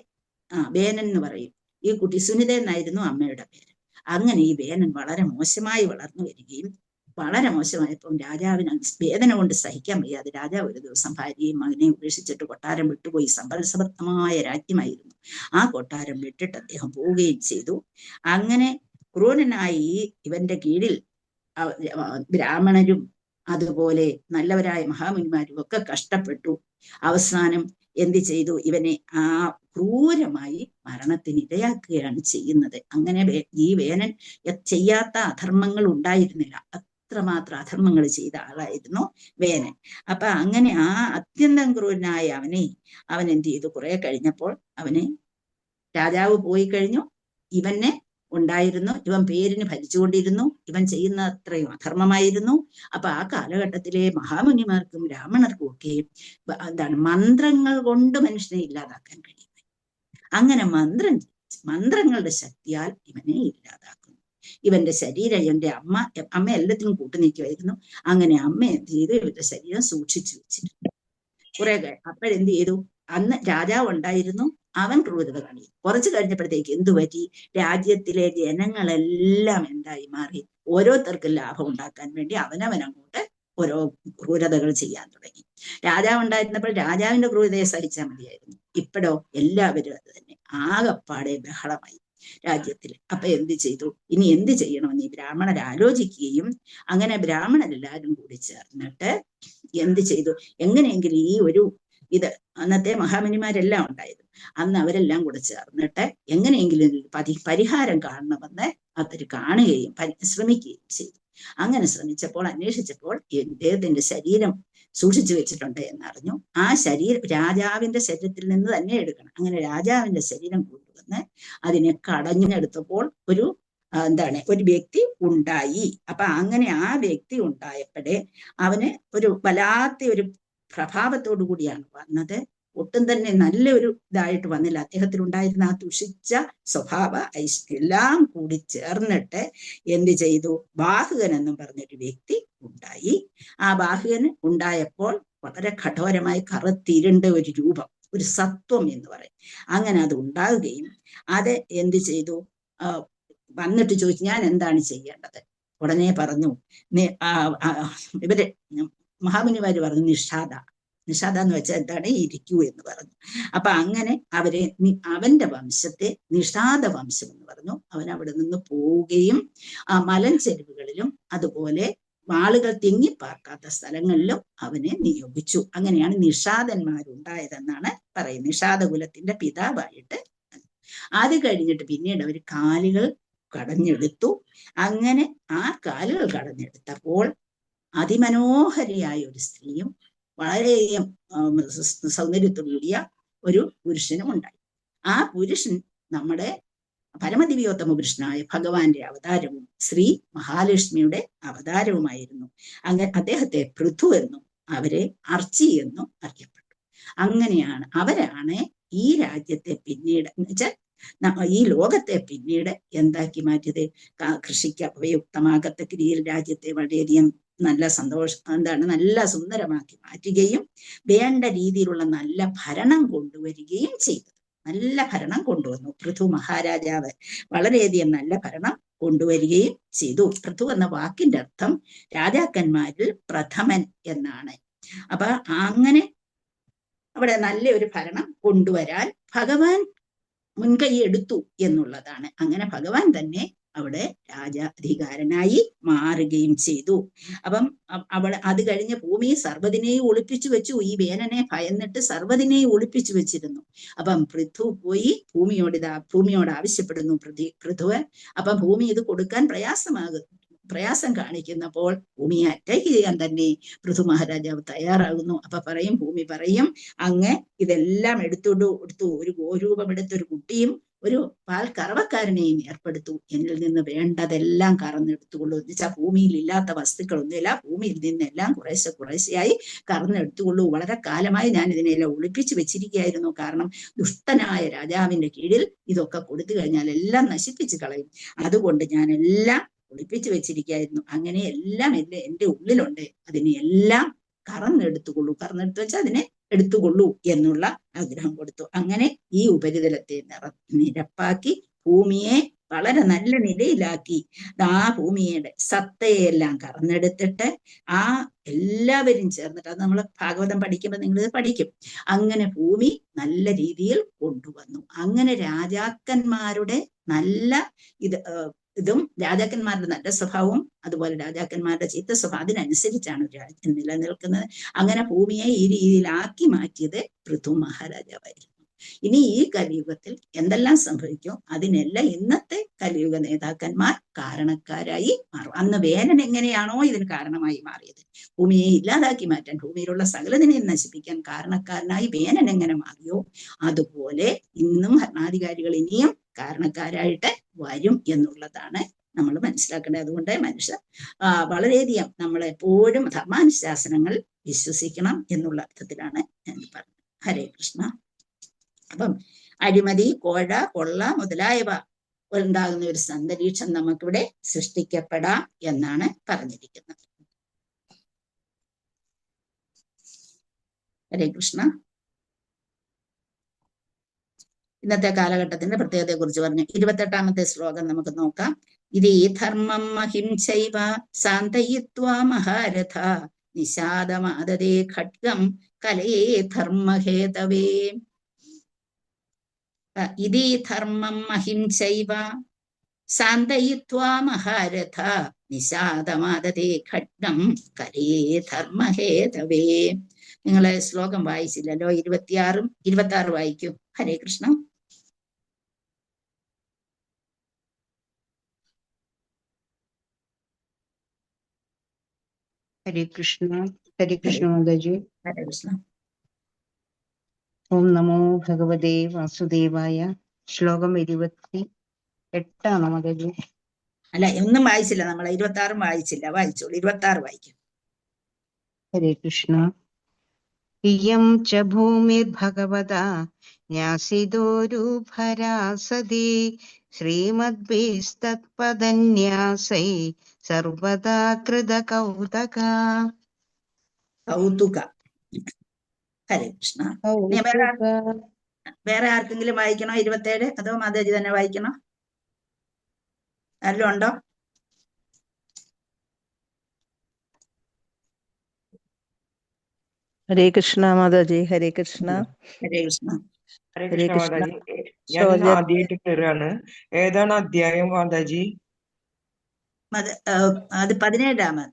വേനൻ എന്ന് പറയും. ഈ കുട്ടി സുനിത എന്നായിരുന്നു അമ്മയുടെ പേര്. അങ്ങനെ ഈ വേനൻ വളരെ മോശമായി വളർന്നു വരികയും വളരെ മോശമായപ്പോൾ രാജാവിന് വേദന കൊണ്ട് സഹിക്കാൻ വയ്യാതെ രാജാവ് ഒരു ദിവസം ഭാര്യയും മകനെയും ഉപേക്ഷിച്ചിട്ട് കൊട്ടാരം വിട്ടുപോയി. സമ്പൽസമൃദ്ധമായ രാജ്യമായിരുന്നു. ആ കൊട്ടാരം വിട്ടിട്ട് അദ്ദേഹം പോവുകയും ചെയ്തു. അങ്ങനെ ക്രൂരനായി ഇവന്റെ കീഴിൽ ബ്രാഹ്മണരും അതുപോലെ നല്ലവരായ മഹാമുനിമാരും ഒക്കെ കഷ്ടപ്പെട്ടു. അവസാനം എന്ത് ചെയ്തു? ഇവനെ ആ ക്രൂരമായി മരണത്തിന് ഇടയാക്കുകയാണ് ചെയ്യുന്നത്. അങ്ങനെ ഈ വേനൻ ചെയ്യാത്ത അധർമ്മങ്ങൾ ഉണ്ടായിരുന്നില്ല. അത്രമാത്രം അധർമ്മങ്ങൾ ചെയ്ത ആളായിരുന്നു വേനൻ. അപ്പൊ അങ്ങനെ ആ അത്യന്തം ക്രൂരനായ അവൻ എന്ത് ചെയ്തു? കുറെ കഴിഞ്ഞപ്പോൾ രാജാവ് പോയി കഴിഞ്ഞു. ഇവനെ ഉണ്ടായിരുന്നു. ഇവൻ പേരിന് ഭരിച്ചുകൊണ്ടിരുന്നു. ഇവൻ ചെയ്യുന്ന അത്രയും അധർമ്മമായിരുന്നു. അപ്പൊ ആ കാലഘട്ടത്തിലെ മഹാമുനിമാർക്കും ബ്രാഹ്മണർക്കും ഒക്കെ മന്ത്രങ്ങൾ കൊണ്ട് മനുഷ്യനെ ഇല്ലാതാക്കാൻ കഴിയും. അങ്ങനെ മന്ത്രങ്ങളുടെ ശക്തിയാൽ ഇവനെ ഇല്ലാതാക്കുന്നു. ഇവന്റെ ശരീരം അമ്മ എല്ലാത്തിനും കൂട്ടുനിൽക്കുമായിരുന്നു. അങ്ങനെ അമ്മ എന്ത് ചെയ്തു? ഇവന്റെ ശരീരം സൂക്ഷിച്ചു വെച്ചിരുന്നു. കുറെ അപ്പോഴെന്ത് ചെയ്തു? അന്ന് രാജാവ് ഉണ്ടായിരുന്നു. അവൻ ക്രൂരത കാണിച്ചു. കുറച്ചു കഴിഞ്ഞപ്പോഴത്തേക്ക് എന്തു പറ്റി? രാജ്യത്തിലെ ജനങ്ങളെല്ലാം എന്തായി മാറി? ഓരോരുത്തർക്കും ലാഭം ഉണ്ടാക്കാൻ വേണ്ടി അവനവനങ്ങോട്ട് ഓരോ ക്രൂരതകൾ ചെയ്യാൻ തുടങ്ങി. രാജാവ് ഉണ്ടായിരുന്നപ്പോൾ രാജാവിന്റെ ക്രൂരതയെ സഹിച്ചാൽ മതിയായിരുന്നു. ഇപ്പോഴോ എല്ലാവരും അത് തന്നെ. ആകപ്പാടെ ബഹളമായി രാജ്യത്തിൽ. അപ്പൊ എന്ത് ചെയ്തു? ഇനി എന്ത് ചെയ്യണമെന്ന് ഈ ബ്രാഹ്മണർ ആലോചിക്കുകയും അങ്ങനെ ബ്രാഹ്മണരെല്ലാവരും കൂടി ചേർന്നിട്ട് എന്ത് ചെയ്തു? എങ്ങനെയെങ്കിലും അന്നത്തെ മഹാമുനിമാരെല്ലാം ഉണ്ടായിരുന്നു. അന്ന് അവരെല്ലാം കൂടെ ചേർന്നിട്ട് എങ്ങനെയെങ്കിലും പരിഹാരം കാണണമെന്ന് അവർ കാണുകയും ശ്രമിക്കുകയും ചെയ്തു. അങ്ങനെ ശ്രമിച്ചപ്പോൾ അന്വേഷിച്ചപ്പോൾ ഇദ്ദേഹത്തിന്റെ ശരീരം സൂക്ഷിച്ചു വെച്ചിട്ടുണ്ട് എന്നറിഞ്ഞു. ആ ശരീരം രാജാവിന്റെ ശരീരത്തിൽ നിന്ന് തന്നെ എടുക്കണം. അങ്ങനെ രാജാവിന്റെ ശരീരം കൊണ്ടുവന്ന് അതിനെ കടഞ്ഞെടുത്തപ്പോൾ ഒരു വ്യക്തി ഉണ്ടായി. അപ്പൊ അങ്ങനെ ആ വ്യക്തി ഉണ്ടായപ്പോഴേ അവന് ഒരു വല്ലാത്ത ഒരു പ്രഭാവത്തോടു കൂടിയാണ് വന്നത്. ഒട്ടും തന്നെ നല്ലൊരു ഇതായിട്ട് വന്നില്ല. അദ്ദേഹത്തിൽ ഉണ്ടായിരുന്ന ആ ദുഷിച്ച സ്വഭാവ എല്ലാം കൂടി ചേർന്നിട്ട് എന്ത് ചെയ്തു? ബാഹുകൻ എന്നും പറഞ്ഞൊരു വ്യക്തി ഉണ്ടായി. ആ ബാഹുകന് ഉണ്ടായപ്പോൾ വളരെ കഠോരമായി കറുത്തിരുണ്ട ഒരു രൂപം, ഒരു സത്വം എന്ന് പറയും. അങ്ങനെ അത് ഉണ്ടാവുകയും അത് എന്ത് ചെയ്തു? വന്നിട്ട് ചോദിച്ചു, ഞാൻ എന്താണ് ചെയ്യേണ്ടത്? ഉടനെ പറഞ്ഞു, ഇവര് മഹാമുനിമാര് പറഞ്ഞു, നിഷാദ, നിഷാദ എന്ന് വെച്ചാൽ എന്താണ്? ഇരിക്കൂ എന്ന് പറഞ്ഞു. അപ്പൊ അങ്ങനെ അവന്റെ വംശത്തെ നിഷാദ വംശം എന്ന് പറഞ്ഞു. അവൻ അവിടെ നിന്ന് പോവുകയും ആ മലഞ്ചെരുവുകളിലും അതുപോലെ ആളുകൾ തിങ്ങിപ്പാർക്കാത്ത സ്ഥലങ്ങളിലും അവനെ നിയോഗിച്ചു. അങ്ങനെയാണ് നിഷാദന്മാരുണ്ടായതെന്നാണ് പറയുന്നത്. നിഷാദ കുലത്തിന്റെ പിതാവായിട്ട്. അത് കഴിഞ്ഞിട്ട് പിന്നീട് അവർ കാലുകൾ കടഞ്ഞെടുത്തു. അങ്ങനെ ആ കാലുകൾ കടഞ്ഞെടുത്തപ്പോൾ അതിമനോഹരിയായ ഒരു സ്ത്രീയും വളരെയധികം സൗന്ദര്യത്തോടു കൂടിയ ഒരു പുരുഷനും ഉണ്ടായി. ആ പുരുഷൻ നമ്മുടെ പരമദിവ്യോത്തമ പുരുഷനായ ഭഗവാന്റെ അവതാരവും ശ്രീ മഹാലക്ഷ്മിയുടെ അവതാരവുമായിരുന്നു. അങ്ങനെ അദ്ദേഹത്തെ പൃഥു എന്നും അവരെ അർച്ചി എന്നും അറിയപ്പെട്ടു. അങ്ങനെയാണ് അവരാണ് ഈ രാജ്യത്തെ പിന്നീട് എന്നുവെച്ചാൽ ഈ ലോകത്തെ പിന്നീട് എന്താക്കി മാറ്റിയത്? കൃഷിക്ക് ഉപയുക്തമാകത്തക്ക രീതിയിൽ രാജ്യത്തെ വളരെയധികം നല്ല നല്ല സുന്ദരമാക്കി മാറ്റുകയും വേണ്ട രീതിയിലുള്ള നല്ല ഭരണം കൊണ്ടുവരികയും ചെയ്തത്. നല്ല ഭരണം കൊണ്ടുവന്നു. പൃഥു മഹാരാജാവ് വളരെയധികം നല്ല ഭരണം കൊണ്ടുവരികയും ചെയ്തു. പൃഥു എന്ന വാക്കിന്റെ അർത്ഥം രാജാക്കന്മാരിൽ പ്രഥമൻ എന്നാണ്. അപ്പൊ അങ്ങനെ അവിടെ നല്ലൊരു ഭരണം കൊണ്ടുവരാൻ ഭഗവാൻ മുൻകൈ എടുത്തു എന്നുള്ളതാണ്. അങ്ങനെ ഭഗവാൻ തന്നെ അവിടെ രാജാധികാരനായി മാറുകയും ചെയ്തു. അപ്പം അത് കഴിഞ്ഞ ഭൂമി സർവ്വതിനെയും ഒളിപ്പിച്ചു വെച്ചു. ഈ വേനനെ ഭയന്നിട്ട് സർവ്വതിനെയും ഒളിപ്പിച്ചു വെച്ചിരുന്നു. അപ്പം പൃഥു പോയി ഭൂമിയോട് ആവശ്യപ്പെടുന്നു പൃഥുവൻ. അപ്പം ഭൂമി ഇത് കൊടുക്കാൻ പ്രയാസം കാണിക്കുന്നപ്പോൾ ഭൂമിയെ അറ്റാക്ക് ചെയ്യാൻ തന്നെ പൃഥു മഹാരാജാവ് തയ്യാറാകുന്നു. ഭൂമി പറയും, അങ്ങ് ഇതെല്ലാം എടുത്തു. ഒരു ഗോരൂപം എടുത്ത് ഒരു കുട്ടിയും ഒരു പാൽ കറവക്കാരനെയും ഏർപ്പെടുത്തു. എന്നിൽ നിന്ന് വേണ്ടതെല്ലാം കറന്നെടുത്തുകൊള്ളൂ. എന്ന് വെച്ചാൽ ഭൂമിയിൽ ഇല്ലാത്ത വസ്തുക്കളൊന്നുമില്ല, ഭൂമിയിൽ നിന്നെല്ലാം കുറേശ്ശെയായി കറന്നെടുത്തുകൊള്ളൂ. വളരെ കാലമായി ഞാൻ ഇതിനെല്ലാം ഒളിപ്പിച്ചു വെച്ചിരിക്കുകയായിരുന്നു. കാരണം ദുഷ്ടനായ രാജാവിന്റെ കീഴിൽ ഇതൊക്കെ കൊടുത്തു കഴിഞ്ഞാൽ എല്ലാം നശിപ്പിച്ചു കളയും. അതുകൊണ്ട് ഞാൻ എല്ലാം ഒളിപ്പിച്ചു വെച്ചിരിക്കുകയായിരുന്നു. അങ്ങനെ എല്ലാം എന്റെ ഉള്ളിലുണ്ട്. അതിനെ എല്ലാം കറന്നെടുത്തുകൊള്ളൂ. കറന്നെടുത്തു വെച്ചാൽ അതിനെ എടുത്തുകൊള്ളൂ എന്നുള്ള ആഗ്രഹം കൊടുത്തു. അങ്ങനെ ഈ ഉപരിതലത്തെ നിരപ്പാക്കി ഭൂമിയെ വളരെ നല്ല നിലയിലാക്കി ആ ഭൂമിയുടെ സത്തയെല്ലാം കറന്നെടുത്തിട്ട് ആ എല്ലാവരും ചേർന്നിട്ട്, അത് നമ്മൾ ഭാഗവതം പഠിക്കുമ്പോൾ നിങ്ങളിത് പഠിക്കും. അങ്ങനെ ഭൂമി നല്ല രീതിയിൽ കൊണ്ടുവന്നു. അങ്ങനെ രാജാക്കന്മാരുടെ നല്ല ഇതും രാജാക്കന്മാരുടെ നല്ല സ്വഭാവവും അതുപോലെ രാജാക്കന്മാരുടെ ചീത്ത സ്വഭാവം അതിനനുസരിച്ചാണ് രാജ്യം നിലനിൽക്കുന്നത്. അങ്ങനെ ഭൂമിയെ ഈ രീതിയിലാക്കി മാറ്റിയത് പൃഥു മഹാരാജാവായിരുന്നു. ഇനി ഈ കലിയുഗത്തിൽ എന്തെല്ലാം സംഭവിക്കും അതിനെല്ലാം ഇന്നത്തെ കലിയുഗ നേതാക്കന്മാർ കാരണക്കാരായി മാറും. അന്ന് വേനൻ എങ്ങനെയാണോ ഇതിന് കാരണമായി മാറിയത്, ഭൂമിയെ ഇല്ലാതാക്കി മാറ്റാൻ, ഭൂമിയിലുള്ള സകലതിനെയും നശിപ്പിക്കാൻ കാരണക്കാരനായി വേനൻ എങ്ങനെ മാറിയോ അതുപോലെ ഇന്നും ഭരണാധികാരികൾ ഇനിയും കാരണക്കാരായിട്ട് വരും എന്നുള്ളതാണ് നമ്മൾ മനസ്സിലാക്കേണ്ടത്. അതുകൊണ്ട് മനുഷ്യർ വളരെയധികം നമ്മളെപ്പോഴും ധർമാനുശാസനങ്ങൾ വിശ്വസിക്കണം എന്നുള്ള അർത്ഥത്തിലാണ് ഞാൻ പറഞ്ഞത്. ഹരേ കൃഷ്ണ. അപ്പം അഴിമതി, കോഴ, കൊള്ള മുതലായവ ഉണ്ടാകുന്ന ഒരു അന്തരീക്ഷം നമുക്കിവിടെ സൃഷ്ടിക്കപ്പെടാം എന്നാണ് പറഞ്ഞിരിക്കുന്നത്. ഹരേ കൃഷ്ണ. ഇന്നത്തെ കാലഘട്ടത്തിന്റെ പ്രത്യേകതയെ കുറിച്ച് പറഞ്ഞു. 28ാമത്തെ ശ്ലോകം നമുക്ക് നോക്കാം. ഇതി ധർമ്മം അഹിംസൈവ സാന്തയിത്വാ മഹാരഥ നിഷാദമാദതേ ഖഡ്ഗം കലയേ ധർമ്മഹേതവേ. ഇതി ധർമ്മം അഹിംസൈവ സാന്തയിത്വാ മഹാരഥ നിഷാദമാദതേ ഖഡ്ഗം കലയേ ധർമ്മഹേതവേ. നിങ്ങളെ ശ്ലോകം വായിച്ചില്ലല്ലോ. 26 26 വായിക്കൂ. ഹരേ കൃഷ്ണ. ഹരേ കൃഷ്ണ. ഹരേ കൃഷ്ണ മാതാജി. ഹരേ കൃഷ്ണ. ഓം നമോ ഭഗവതേ വാസുദേവായ. ശ്ലോകം 28 മാതാജി. അല്ല, ഒന്നും വായിച്ചില്ല. നമ്മൾ 26 വായിച്ചില്ല. വായിച്ചോളൂ. 26 വായിക്കും. ഹരേ കൃഷ്ണ. ഇയം ച ഭൂമിർഭഗവതാ ന്യാസിതോരുഭരാസതി ശ്രീമദ്ഭിസ്തത്പദന്യാസൈ സർവദാ കൃതകൗതക. കൗതുക. ഹരേ കൃഷ്ണ. വേറെ ആർക്കെങ്കിലും വായിക്കണോ 27? അതോ മാതാജി തന്നെ വായിക്കണോ? ആരെങ്കിലും ഉണ്ടോ? ഹരേ കൃഷ്ണ മാതാജി. ഹരേ കൃഷ്ണ. ഹരേ കൃഷ്ണ. ഹരേ ഹരേ കൃഷ്ണ കൃഷ്ണ. മാതാജി. ഞാൻ ആദ്യമായിട്ട് കയറുകയാണ്. ഏതാണ് അധ്യായം മാതാജി? അത് 17ആണ്.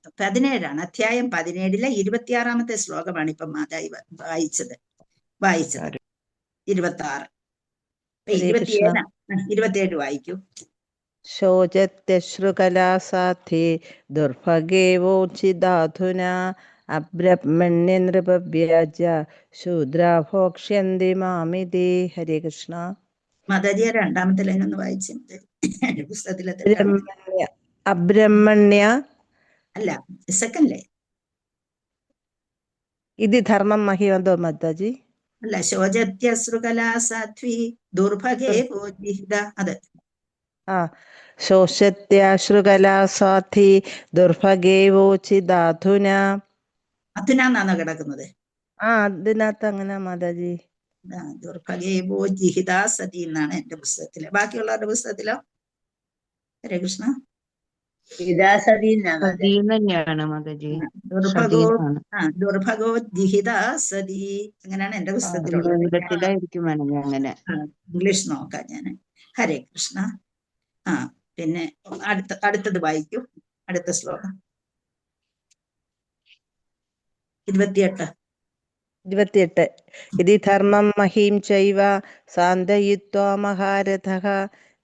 അധ്യായം 17 26 ശ്ലോകമാണ് ഇപ്പൊ മാതായി വായിച്ചത്. 26. 27 വായിക്കൂ. ശോചത്യശ്രുകലാസാധി ദുർഭഗേവോചിദാധുന അബ്രഹ്മണ്യ നൃപവ്യാജ ശൂദ്രാഭോക്ഷ്യന്തി മാമിതി. ഹരേ കൃഷ്ണ. മാതാജി രണ്ടാമത്തെ ലൈൻ ഒന്ന് വായിച്ചു. പുസ്തകത്തിലെ അബ്രഹ്മണ്യ അല്ല, സെക്കൻഡ് ലൈൻ. ഇത് ധർമ്മം മഹിമന്തോ മാതാജി? അല്ല, ശോചത്യശ്രുകലാസാധ്വി ദുർഭഗേ ഗോജിഹിത. അത് ശോഷത്യാശ്രുകലാസാധി ദുർഭഗേവോചിദാധുന. അധുനാന്നാണോ കിടക്കുന്നത്? അതിനകത്ത് അങ്ങനെ മാതാജി. ദുർഭഗേവോ ജിഹിത സതി എന്നാണ് എന്റെ പുസ്തകത്തില്. ബാക്കിയുള്ളവരുടെ പുസ്തകത്തിലോ? ഹരേ കൃഷ്ണ. തന്നെയാണ് മാതാജി. ദുർഭഗോ ജിഹിത സതി, അങ്ങനെയാണ് എന്റെ പുസ്തകത്തിലുള്ളത്. അങ്ങനെ ഇംഗ്ലീഷ് നോക്കാം ഞാൻ. ഹരേ കൃഷ്ണ. പിന്നെ അടുത്തത് വായിക്കൂ. അടുത്ത ശ്ലോകം 28. ഇതി ധർമ്മം മഹീം ചൈവ സാന്തയിത്വാ മഹാരഥഃ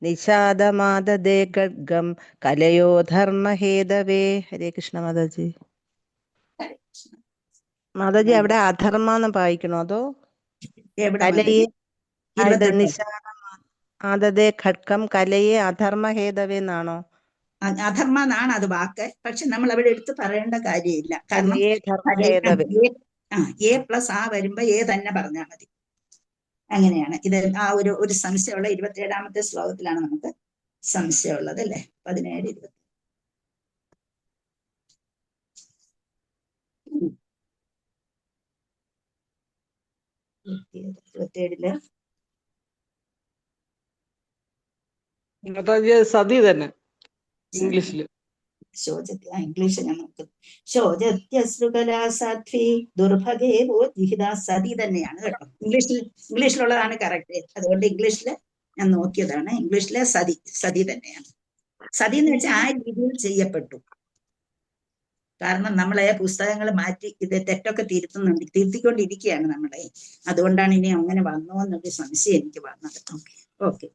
നിഷാദമാദദേ ഖഡ്ഗം കലയോ ധർമ്മഹേതവേ. ഹരേ കൃഷ്ണ മാതാജി. മാതാജി അവിടെ അധർമ്മന്ന് വായിക്കണോ അതോ കലയെ? നിഷാദമാദദേ ഖഡ്ഗം കലയെ അധർമ്മഹേതവേ എന്നാണോ? അധർമ്മ എന്നാണ് അത് വാക്ക്. പക്ഷെ നമ്മൾ അവിടെ എടുത്ത് പറയേണ്ട കാര്യമില്ല. കാരണം എ പ്ലസ് ആ വരുമ്പോ എ തന്നെ പറഞ്ഞാൽ മതി. അങ്ങനെയാണ് ഇത്. ആ ഒരു സംശയമുള്ള 27 ശ്ലോകത്തിലാണ് നമുക്ക് സംശയമുള്ളത് അല്ലേ? 17, 27 സതി തന്നെ ഇംഗ്ലീഷില്. ഇംഗ്ലീഷ് ഞാൻ നോക്കുന്നു. ശോചത്യശ്രുകലാസാധ്വി ദുർഭഗേവോ ജിഹിത സതി തന്നെയാണ് കേട്ടോ. ഇംഗ്ലീഷിലുള്ളതാണ് കറക്റ്റ്. അതുകൊണ്ട് ഇംഗ്ലീഷില് ഞാൻ നോക്കിയതാണ്. ഇംഗ്ലീഷിലെ സതി തന്നെയാണ്. സതി എന്ന് വെച്ചാൽ ആ രീതിയിൽ ചെയ്യപ്പെട്ടു. കാരണം നമ്മളെ പുസ്തകങ്ങൾ മാറ്റി ഇത് തെറ്റൊക്കെ തിരുത്തിക്കൊണ്ടിരിക്കുകയാണ് നമ്മളെ. അതുകൊണ്ടാണ് ഇനി അങ്ങനെ വന്നോ എന്നൊരു സംശയം എനിക്ക് വന്നത്. ഓക്കെ.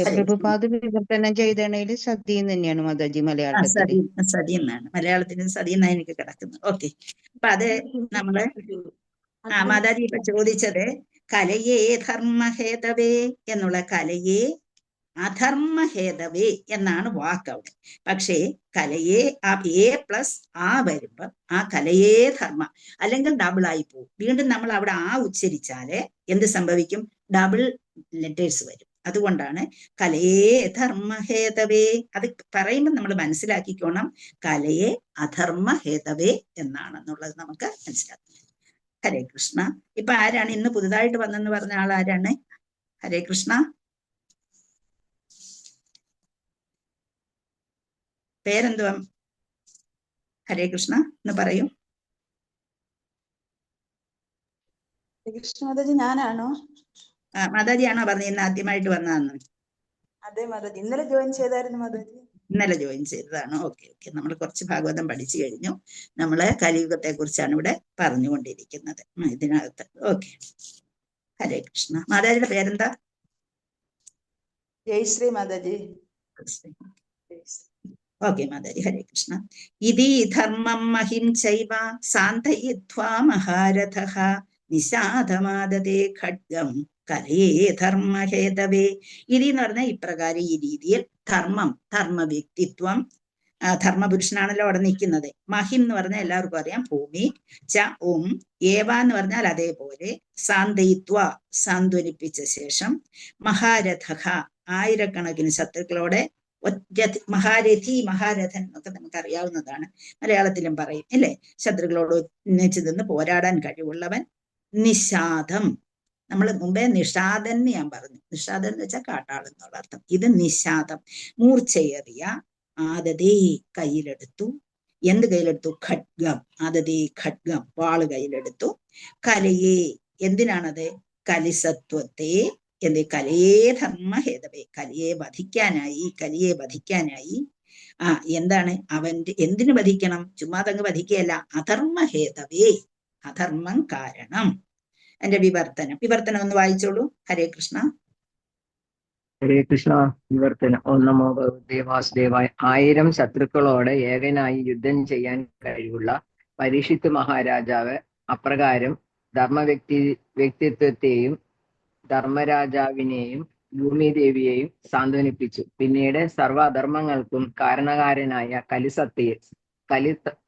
പ്രഭുപാദ വിവർത്തനം ചെയ്തണേല് സതി തന്നെയാണ് മാതാജി മലയാളത്തിൽ. സതി എന്നാണ് മലയാളത്തിന് സതി എന്നാണ് എനിക്ക് കിടക്കുന്നത്. ഓക്കെ. അപ്പൊ അത് നമ്മള് മാതാജി ഇപ്പൊ ചോദിച്ചത് കലയേ ധർമ്മഹേതവേ എന്നുള്ള കലയെ അധർമ്മഹേതവേ എന്നാണ് വാക്ക് അവിടെ. പക്ഷേ കലയെ എ പ്ലസ് ആ വരുമ്പോ ആ കലയേ ധർമ്മ അല്ലെങ്കിൽ ഡബിൾ ആയി പോകും. വീണ്ടും നമ്മൾ അവിടെ ഉച്ചരിച്ചാല് എന്ത് സംഭവിക്കും? ഡബിൾ ലെറ്റേഴ്സ് വരും. അതുകൊണ്ടാണ് കലയെ ധർമ്മഹേതവേ. അത് പറയുമ്പോൾ നമ്മൾ മനസ്സിലാക്കിക്കോണം കലയെ അധർമ്മഹേതവേ എന്നാണെന്നുള്ളത് നമുക്ക് മനസ്സിലാക്കാം. ഹരേ കൃഷ്ണ. ഇപ്പൊ ആരാണ് ഇന്ന് പുതുതായിട്ട് വന്നെന്ന് പറഞ്ഞ ആൾ ആരാണ്? ഹരേ കൃഷ്ണ. പേരെന്തുവാ? ഹരേ കൃഷ്ണ എന്ന് പറയൂ. കൃഷ്ണ മാതാജി ഞാനാണോ? മാതാജിയാണോ പറഞ്ഞത് ഇന്ന് ആദ്യമായിട്ട് വന്നതെന്ന്? അതെ മാതാജി, ഇന്നലെ ജോയിൻ ചെയ്തായിരുന്നു മാതാജി. ഇന്നലെ ജോയിൻ ചെയ്തതാണ്. ഓക്കെ. നമ്മൾ കുറച്ച് ഭാഗവതം പഠിച്ചു കഴിഞ്ഞു. നമ്മള് കലിയുഗത്തെ കുറിച്ചാണ് ഇവിടെ പറഞ്ഞുകൊണ്ടിരിക്കുന്നത് ഇതിനകത്ത്. ഓക്കെ. ഹരേ കൃഷ്ണ. മാതാജിയുടെ പേരെന്താ? ജയശ്രീ മാതാജി. ഓക്കെ മാതാജി. ഹരേ കൃഷ്ണ. ഇതി ധർമ്മം മഹിം ചൈവ സാന്തയിത്വാ മഹാരഥഃ നിഷാദമാദദേ ഖഡ്ഗം കലയേ ധർമ്മഹേതവേ. ഇതി എന്ന് പറഞ്ഞാൽ ഇപ്രകാരം ഈ രീതിയിൽ ധർമ്മം, ധർമ്മ വ്യക്തിത്വം, ധർമ്മപുരുഷനാണല്ലോ അവിടെ നിൽക്കുന്നത്. മഹിം എന്ന് പറഞ്ഞാൽ എല്ലാവർക്കും അറിയാം ഭൂമി. ഏവ എന്ന് പറഞ്ഞാൽ അതേപോലെ സാന്തയിത്വ സാന്ത്വനിപ്പിച്ച ശേഷം മഹാരഥഃ ആയിരക്കണക്കിന് ശത്രുക്കളോടെ മഹാരഥി മഹാരഥൻ എന്നൊക്കെ നമുക്ക് അറിയാവുന്നതാണ്. മലയാളത്തിലും പറയും അല്ലേ? ശത്രുക്കളോട് ഒന്നിച്ചു നിന്ന് പോരാടാൻ കഴിവുള്ളവൻ. നിഷാദം, നമ്മൾ മുമ്പേ നിഷാദൻ എന്ന് ഞാൻ പറഞ്ഞു. നിഷാദൻ എന്ന് വെച്ചാൽ കാട്ടാളൻ എന്നുള്ള അർത്ഥം. ഇത് നിഷാദം, മൂർച്ചയേറിയ. ആദതേ കയ്യിലെടുത്തു. എന്ത് കയ്യിലെടുത്തു? ഖഡ്ഗം. ആദതി ഖഡ്ഗം, വാള് കയ്യിലെടുത്തു. കലയെ, എന്തിനാണത്? കലിസത്വത്തെ, എന്ത്? കലയെ ധർമ്മഹേതവേ, കലിയെ വധിക്കാനായി. എന്താണ് അവന്റെ, എന്തിനു വധിക്കണം? ചുമ്മാതങ്ങ് വധിക്കുകയല്ല, അധർമ്മഹേതവേ, അധർമ്മം കാരണം. എന്റെ വിവർത്തനം ഒന്ന് വായിച്ചോളൂ. ഹരേ കൃഷ്ണ. ഹരേ കൃഷ്ണ. വിവർത്തനം. ഓം നമോ ഭഗവതേ വാസുദേവായ. 1000 ശത്രുക്കളോട് ഏകനായി യുദ്ധം ചെയ്യാൻ കഴിവുള്ള പരീക്ഷിത്ത് മഹാരാജാവ് അപ്രകാരം വ്യക്തിത്വത്തെയും ധർമ്മരാജാവിനെയും ഭൂമിദേവിയെയും സാന്ത്വനിപ്പിച്ചു. പിന്നീട് സർവ അധർമ്മങ്ങൾക്കും കാരണകാരനായ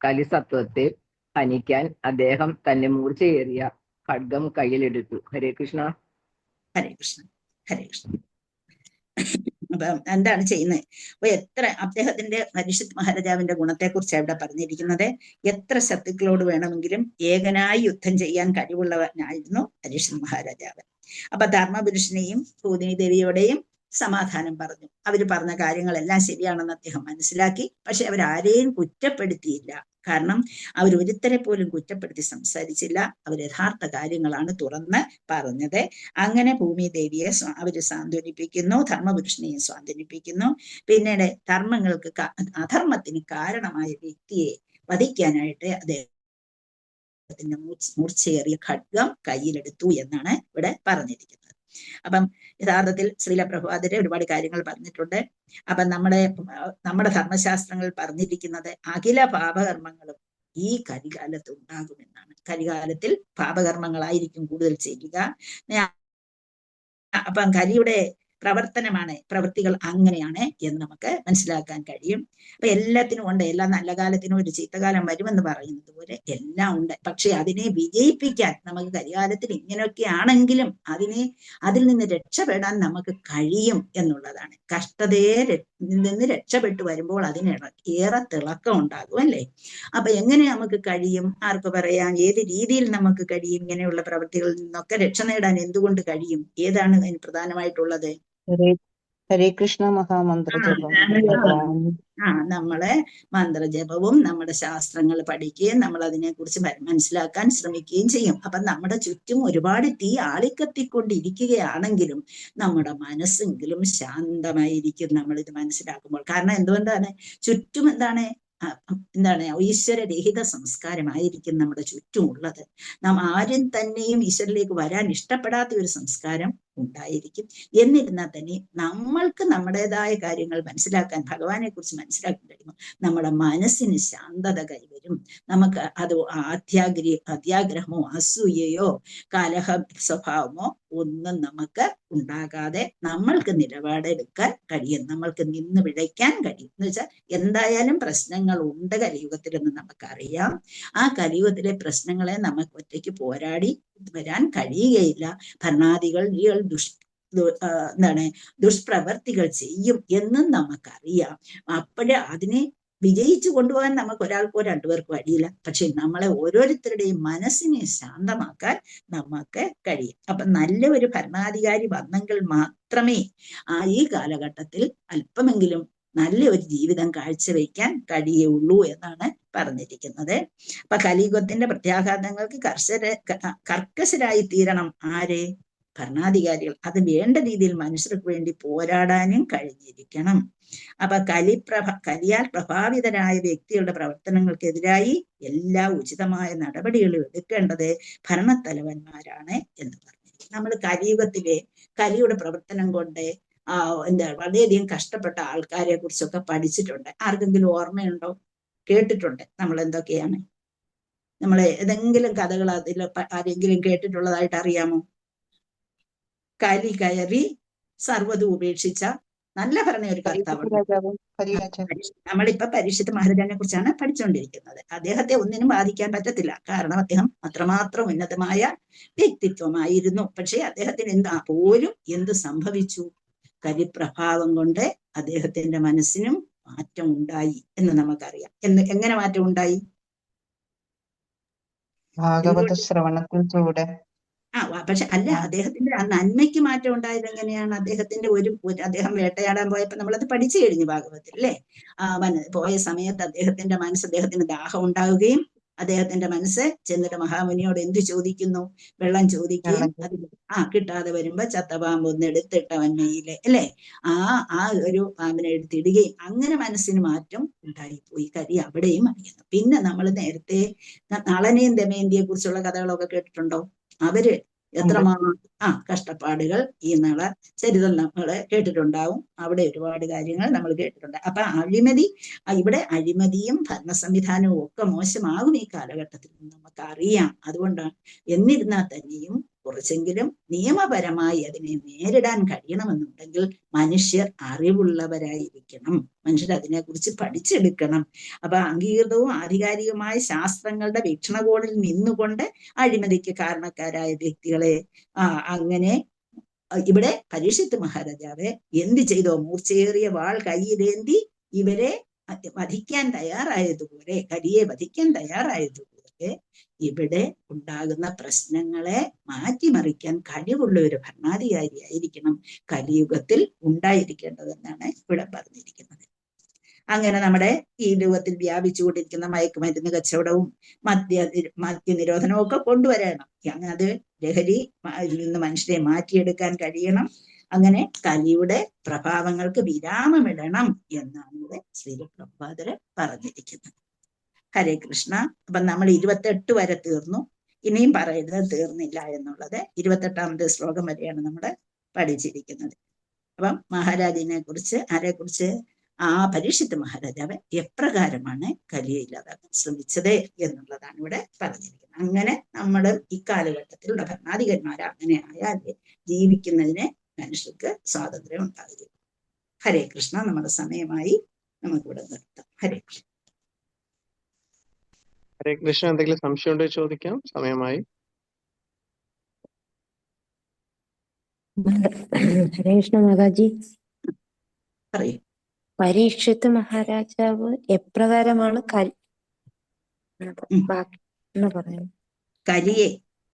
കലിസത്വത്തെ ഹനിക്കാൻ അദ്ദേഹം തന്റെ മൂർച്ചയേറിയ ഖഡ്ഗം കയ്യിലെടുത്തു. ഹരേ കൃഷ്ണ. ഹരേ കൃഷ്ണ. ഹരേ കൃഷ്ണ. അപ്പൊ എന്താണ് ചെയ്യുന്നത്? അപ്പൊ അദ്ദേഹത്തിന്റെ പരീക്ഷിത്ത് മഹാരാജാവിന്റെ ഗുണത്തെക്കുറിച്ച് ഇവിടെ പറഞ്ഞിരിക്കുന്നത്. എത്ര ശത്രുക്കളോട് വേണമെങ്കിലും ഏകനായി യുദ്ധം ചെയ്യാൻ കഴിവുള്ളവനായിരുന്നു പരീക്ഷിത്ത് മഹാരാജാവ്. അപ്പൊ ധർമ്മപുരുഷനെയും ഭൂമിദേവിയോടെയും സമാധാനം പറഞ്ഞു. അവര് പറഞ്ഞ കാര്യങ്ങളെല്ലാം ശരിയാണെന്ന് അദ്ദേഹം മനസ്സിലാക്കി. പക്ഷെ അവരാരെയും കുറ്റപ്പെടുത്തിയില്ല. കാരണം അവർ ഒരുത്തരെ പോലും കുറ്റപ്പെടുത്തി സംസാരിച്ചില്ല. അവർ യഥാർത്ഥ കാര്യങ്ങളാണ് തുറന്ന് പറഞ്ഞത്. അങ്ങനെ ഭൂമിദേവിയെ അവര് സാന്ത്വനിപ്പിക്കുന്നു, ധർമ്മപുരുഷനെയും സാന്ത്വനിപ്പിക്കുന്നു. പിന്നീട് അധർമ്മത്തിന് കാരണമായ വ്യക്തിയെ വധിക്കാനായിട്ട് അദ്ദേഹത്തിന്റെ മൂർച്ചയേറിയ ഖഡ്ഗം കയ്യിലെടുത്തു എന്നാണ് ഇവിടെ പറഞ്ഞിരിക്കുന്നത്. അപ്പം യഥാർത്ഥത്തിൽ ശ്രീല പ്രഭുപാദര് ഒരുപാട് കാര്യങ്ങൾ പറഞ്ഞിട്ടുണ്ട്. അപ്പം നമ്മുടെ ധർമ്മശാസ്ത്രങ്ങൾ പറഞ്ഞിരിക്കുന്നത് അഖില പാപകർമ്മങ്ങളും ഈ കലികാലത്ത് ഉണ്ടാകുമെന്നാണ്. കലികാലത്തിൽ പാപകർമ്മങ്ങളായിരിക്കും കൂടുതൽ ചെയ്യുക. അപ്പം കലിയുടെ പ്രവൃത്തികൾ അങ്ങനെയാണ് എന്ന് നമുക്ക് മനസ്സിലാക്കാൻ കഴിയും. അപ്പൊ എല്ലാത്തിനും ഉണ്ട്. എല്ലാ നല്ല കാലത്തിനും ഒരു ചീത്തകാലം വരുമെന്ന് പറയുന്നത് പോലെ എല്ലാം ഉണ്ട്. പക്ഷെ അതിനെ വിജയിപ്പിക്കാൻ നമുക്ക് കലികാലത്തിൽ ഇങ്ങനെയൊക്കെ ആണെങ്കിലും അതിൽ നിന്ന് രക്ഷപ്പെടാൻ നമുക്ക് കഴിയും എന്നുള്ളതാണ്. കഷ്ടതയെ നിന്ന് രക്ഷപ്പെട്ടു വരുമ്പോൾ അതിന് ഏറെ തിളക്കം ഉണ്ടാകും, അല്ലേ? അപ്പൊ എങ്ങനെ നമുക്ക് കഴിയും? ആർക്ക് പറയാം? ഏത് രീതിയിൽ നമുക്ക് കഴിയും? ഇങ്ങനെയുള്ള പ്രവൃത്തികളിൽ നിന്നൊക്കെ രക്ഷ നേടാൻ എന്തുകൊണ്ട് കഴിയും? ഏതാണ് അതിന് പ്രധാനമായിട്ടുള്ളത്? ഹരേ കൃഷ്ണ മഹാമന്ത്രജപം. നമ്മളെ മന്ത്രജപവും നമ്മുടെ ശാസ്ത്രങ്ങൾ പഠിക്കുകയും നമ്മൾ അതിനെക്കുറിച്ച് മനസ്സിലാക്കാൻ ശ്രമിക്കുകയും ചെയ്യും. അപ്പൊ നമ്മുടെ ചുറ്റും ഒരുപാട് തീ ആളിക്കത്തിക്കൊണ്ടിരിക്കുകയാണെങ്കിലും നമ്മുടെ മനസ്സെങ്കിലും ശാന്തമായിരിക്കും നമ്മളിത് മനസ്സിലാക്കുമ്പോൾ. കാരണം എന്തുകൊണ്ടാണ്? ചുറ്റും എന്താണ് ഈശ്വരരഹിത സംസ്കാരമായിരിക്കും നമ്മുടെ ചുറ്റുമുള്ളത്. നാം ആരും തന്നെയും ഈശ്വരനിലേക്ക് വരാൻ ഇഷ്ടപ്പെടാത്ത ഒരു സംസ്കാരം ഉണ്ടായിരിക്കും. എന്നിരുന്നാൽ തന്നെ നമ്മൾക്ക് നമ്മുടേതായ കാര്യങ്ങൾ മനസ്സിലാക്കാൻ, ഭഗവാനെ കുറിച്ച് മനസ്സിലാക്കാൻ കഴിയുമ്പോൾ നമ്മുടെ മനസ്സിന് ശാന്തത കൈവരും. നമുക്ക് അത് അത്യാഗ്രഹമോ അസൂയയോ കലഹ സ്വഭാവമോ ഒന്നും നമുക്ക് ഉണ്ടാകാതെ നമ്മൾക്ക് നിലപാടെടുക്കാൻ കഴിയും. നമ്മൾക്ക് നിന്ന് പിഴയ്ക്കാൻ കഴിയും. എന്ന് വെച്ചാൽ എന്തായാലും പ്രശ്നങ്ങൾ ഉണ്ട് കലിയുഗത്തിലെന്ന് നമുക്കറിയാം. ആ കലിയുഗത്തിലെ പ്രശ്നങ്ങളെ നമുക്ക് ഒറ്റയ്ക്ക് പോരാടി വരാൻ കഴിയുകയില്ല. ഭരണാധികൾ ദുഷ്പ്രവർത്തികൾ ചെയ്യും എന്നും നമുക്കറിയാം. അപ്പോഴേ അതിനെ വിജയിച്ചു കൊണ്ടുപോകാൻ നമുക്ക് ഒരാൾക്കോ രണ്ടുപേർക്കോ കഴിയില്ല. പക്ഷെ നമ്മളെ ഓരോരുത്തരുടെയും മനസ്സിനെ ശാന്തമാക്കാൻ നമുക്ക് കഴിയും. അപ്പൊ നല്ല ഒരു ഭരണാധികാരി വന്നെങ്കിൽ മാത്രമേ ഈ കാലഘട്ടത്തിൽ അല്പമെങ്കിലും നല്ല ഒരു ജീവിതം കാഴ്ചവെക്കാൻ കഴിയുള്ളൂ എന്നാണ് പറഞ്ഞിരിക്കുന്നത്. അപ്പൊ കലിയുഗത്തിന്റെ പ്രത്യാഘാതങ്ങൾക്ക് കർക്കശരായി തീരണം ആര്? ഭരണാധികാരികൾ. അത് വേണ്ട രീതിയിൽ മനുഷ്യർക്ക് വേണ്ടി പോരാടാനും കഴിഞ്ഞിരിക്കണം. അപ്പൊ കലിയാൽ പ്രഭാവിതരായ വ്യക്തികളുടെ പ്രവർത്തനങ്ങൾക്കെതിരായി എല്ലാ ഉചിതമായ നടപടികളും എടുക്കേണ്ടത് ഭരണത്തലവന്മാരാണ് എന്ന് പറഞ്ഞു. നമ്മൾ കലിയുടെ പ്രവർത്തനം കൊണ്ട് വളരെയധികം കഷ്ടപ്പെട്ട ആൾക്കാരെ കുറിച്ചൊക്കെ പഠിച്ചിട്ടുണ്ട്. ആർക്കെങ്കിലും ഓർമ്മയുണ്ടോ? കേട്ടിട്ടുണ്ട് നമ്മൾ എന്തൊക്കെയാണ്? നമ്മൾ ഏതെങ്കിലും കഥകൾ അതിൽ ആരെങ്കിലും കേട്ടിട്ടുള്ളതായിട്ട് അറിയാമോ? കലി കയറി സർവ്വതും ഉപേക്ഷിച്ച നല്ല പറഞ്ഞ ഒരു കർത്താവുണ്ട്. നമ്മളിപ്പോ പരീക്ഷിത്ത് മഹാരാജാവിനെ കുറിച്ചാണ് പഠിച്ചുകൊണ്ടിരിക്കുന്നത്. അദ്ദേഹത്തെ ഒന്നിനും ബാധിക്കാൻ പറ്റത്തില്ല. കാരണം അദ്ദേഹം അത്രമാത്രം ഉന്നതമായ വ്യക്തിത്വമായിരുന്നു. പക്ഷെ അദ്ദേഹത്തിന് പോലും എന്ത് സംഭവിച്ചു? കരിപ്രഭാവം കൊണ്ട് അദ്ദേഹത്തിന്റെ മനസ്സിനും മാറ്റം ഉണ്ടായി എന്ന് നമുക്കറിയാം. എങ്ങനെ മാറ്റം ഉണ്ടായി? ഭാഗവത ശ്രവണത്തിലൂടെ. പക്ഷെ അല്ല, അദ്ദേഹത്തിന്റെ ആ നന്മയ്ക്ക് മാറ്റം ഉണ്ടായത് എങ്ങനെയാണ്? അദ്ദേഹത്തിന്റെ അദ്ദേഹം വേട്ടയാടാൻ പോയപ്പോ നമ്മളത് പഠിച്ചു കഴിഞ്ഞു ഭാഗവത്തിൽ അല്ലേ? പോയ സമയത്ത് അദ്ദേഹത്തിന് ദാഹം ഉണ്ടാവുകയും അദ്ദേഹത്തിന്റെ മനസ്സ് ചെന്നിട്ട് മഹാമുനിയോട് എന്ത് ചോദിക്കുന്നു? വെള്ളം ചോദിക്കുകയും അത് കിട്ടാതെ വരുമ്പോ ചത്തപാമ്പ് ഒന്ന് എടുത്തിട്ടവൻ നെയ്യില് അല്ലേ, ആ ഒരു പാമ്പിനെ എടുത്തിടുകയും അങ്ങനെ മനസ്സിന് മാറ്റം ഉണ്ടായിപ്പോയി. കലി അവിടെയും അറിയുന്നു. പിന്നെ നമ്മൾ നേരത്തെ നളനെയും ദമയന്തിയെ കുറിച്ചുള്ള കഥകളൊക്കെ കേട്ടിട്ടുണ്ടോ? അവര് എത്രമാത്രം കഷ്ടപ്പാടുകൾ ഈ ചരിതം നമ്മൾ കേട്ടിട്ടുണ്ടാവും. അവിടെ ഒരുപാട് കാര്യങ്ങൾ നമ്മൾ കേട്ടിട്ടുണ്ട്. അപ്പൊ ഇവിടെ അഴിമതിയും ഭരണ സംവിധാനവും ഒക്കെ മോശമാകും ഈ കാലഘട്ടത്തിൽ നമുക്കറിയാം. അതുകൊണ്ടാണ്. എന്നിരുന്നാൽ തന്നെയും കുറച്ചെങ്കിലും നിയമപരമായി അതിനെ നേരിടാൻ കഴിയണമെന്നുണ്ടെങ്കിൽ മനുഷ്യർ അറിവുള്ളവരായിരിക്കണം. മനുഷ്യർ അതിനെക്കുറിച്ച് പഠിച്ചെടുക്കണം. അപ്പൊ അംഗീകൃതവും ആധികാരികവുമായ ശാസ്ത്രങ്ങളുടെ വീക്ഷണകോണിൽ നിന്നുകൊണ്ട് അഴിമതിക്ക് കാരണക്കാരായ വ്യക്തികളെ അങ്ങനെ ഇവിടെ പരീക്ഷിത്ത് മഹാരാജാവ് എന്ത് ചെയ്തോ? മൂർച്ചയേറിയ വാൾ കയ്യിലേന്തി ഇവരെ വധിക്കാൻ തയ്യാറായതുപോലെ, കലിയെ വധിക്കാൻ തയ്യാറായതുപോലെ ഇവിടെ ഉണ്ടാകുന്ന പ്രശ്നങ്ങളെ മാറ്റിമറിക്കാൻ കഴിവുള്ള ഒരു ഭരണാധികാരിയായിരിക്കണം കലിയുഗത്തിൽ ഉണ്ടായിരിക്കേണ്ടതെന്നാണ് ഇവിടെ പറഞ്ഞിരിക്കുന്നത്. അങ്ങനെ നമ്മുടെ ഈ രൂപത്തിൽ വ്യാപിച്ചുകൊണ്ടിരിക്കുന്ന മയക്കുമരുന്ന് കച്ചവടവും മദ്യനിരോധനവും ഒക്കെ കൊണ്ടുവരണം. അങ്ങനെ അത് ലഹരി നിന്ന് മനുഷ്യരെ മാറ്റിയെടുക്കാൻ കഴിയണം. അങ്ങനെ കലിയുടെ പ്രഭാവങ്ങൾക്ക് വിരാമമിടണം എന്നാണ് ഇവിടെ ശ്രീലപ്രഭാതര് പറഞ്ഞിരിക്കുന്നത്. ഹരേ കൃഷ്ണ. അപ്പൊ നമ്മൾ 28 വരെ തീർന്നു. ഇനിയും പറയുന്നത് തീർന്നില്ല എന്നുള്ളത് 28ാമത്തെ ശ്ലോകം വരെയാണ് നമ്മൾ പഠിച്ചിരിക്കുന്നത്. അപ്പം മഹാരാജിനെ കുറിച്ച്, ആരെക്കുറിച്ച്? പരീക്ഷിത്ത് മഹാരാജാവ് എപ്രകാരമാണ് കലിയെ ഇല്ലാതാക്കാൻ ശ്രമിച്ചത് എന്നുള്ളതാണ് ഇവിടെ പറഞ്ഞിരിക്കുന്നത്. അങ്ങനെ നമ്മൾ ഇക്കാലഘട്ടത്തിലുള്ള ഭരണാധികാരിമാർ അങ്ങനെ ആയാലേ ജീവിക്കുന്നതിന് മനുഷ്യർക്ക് സ്വാതന്ത്ര്യം ഉണ്ടാകുകയും. ഹരേ കൃഷ്ണ. നമ്മുടെ സമയമായി, നമുക്കിവിടെ നിർത്താം. ഹരേ കൃഷ്ണ. ഹരേ കൃഷ്ണ. എന്തെങ്കിലും സംശയം ഉണ്ടോ ചോദിക്കാം? സമയമായി. ഹരേ കൃഷ്ണ മാതാജി. പറയൂ. പരീക്ഷിത്ത് മഹാരാജാവ് എപ്രകാരമാണ് കലിയെ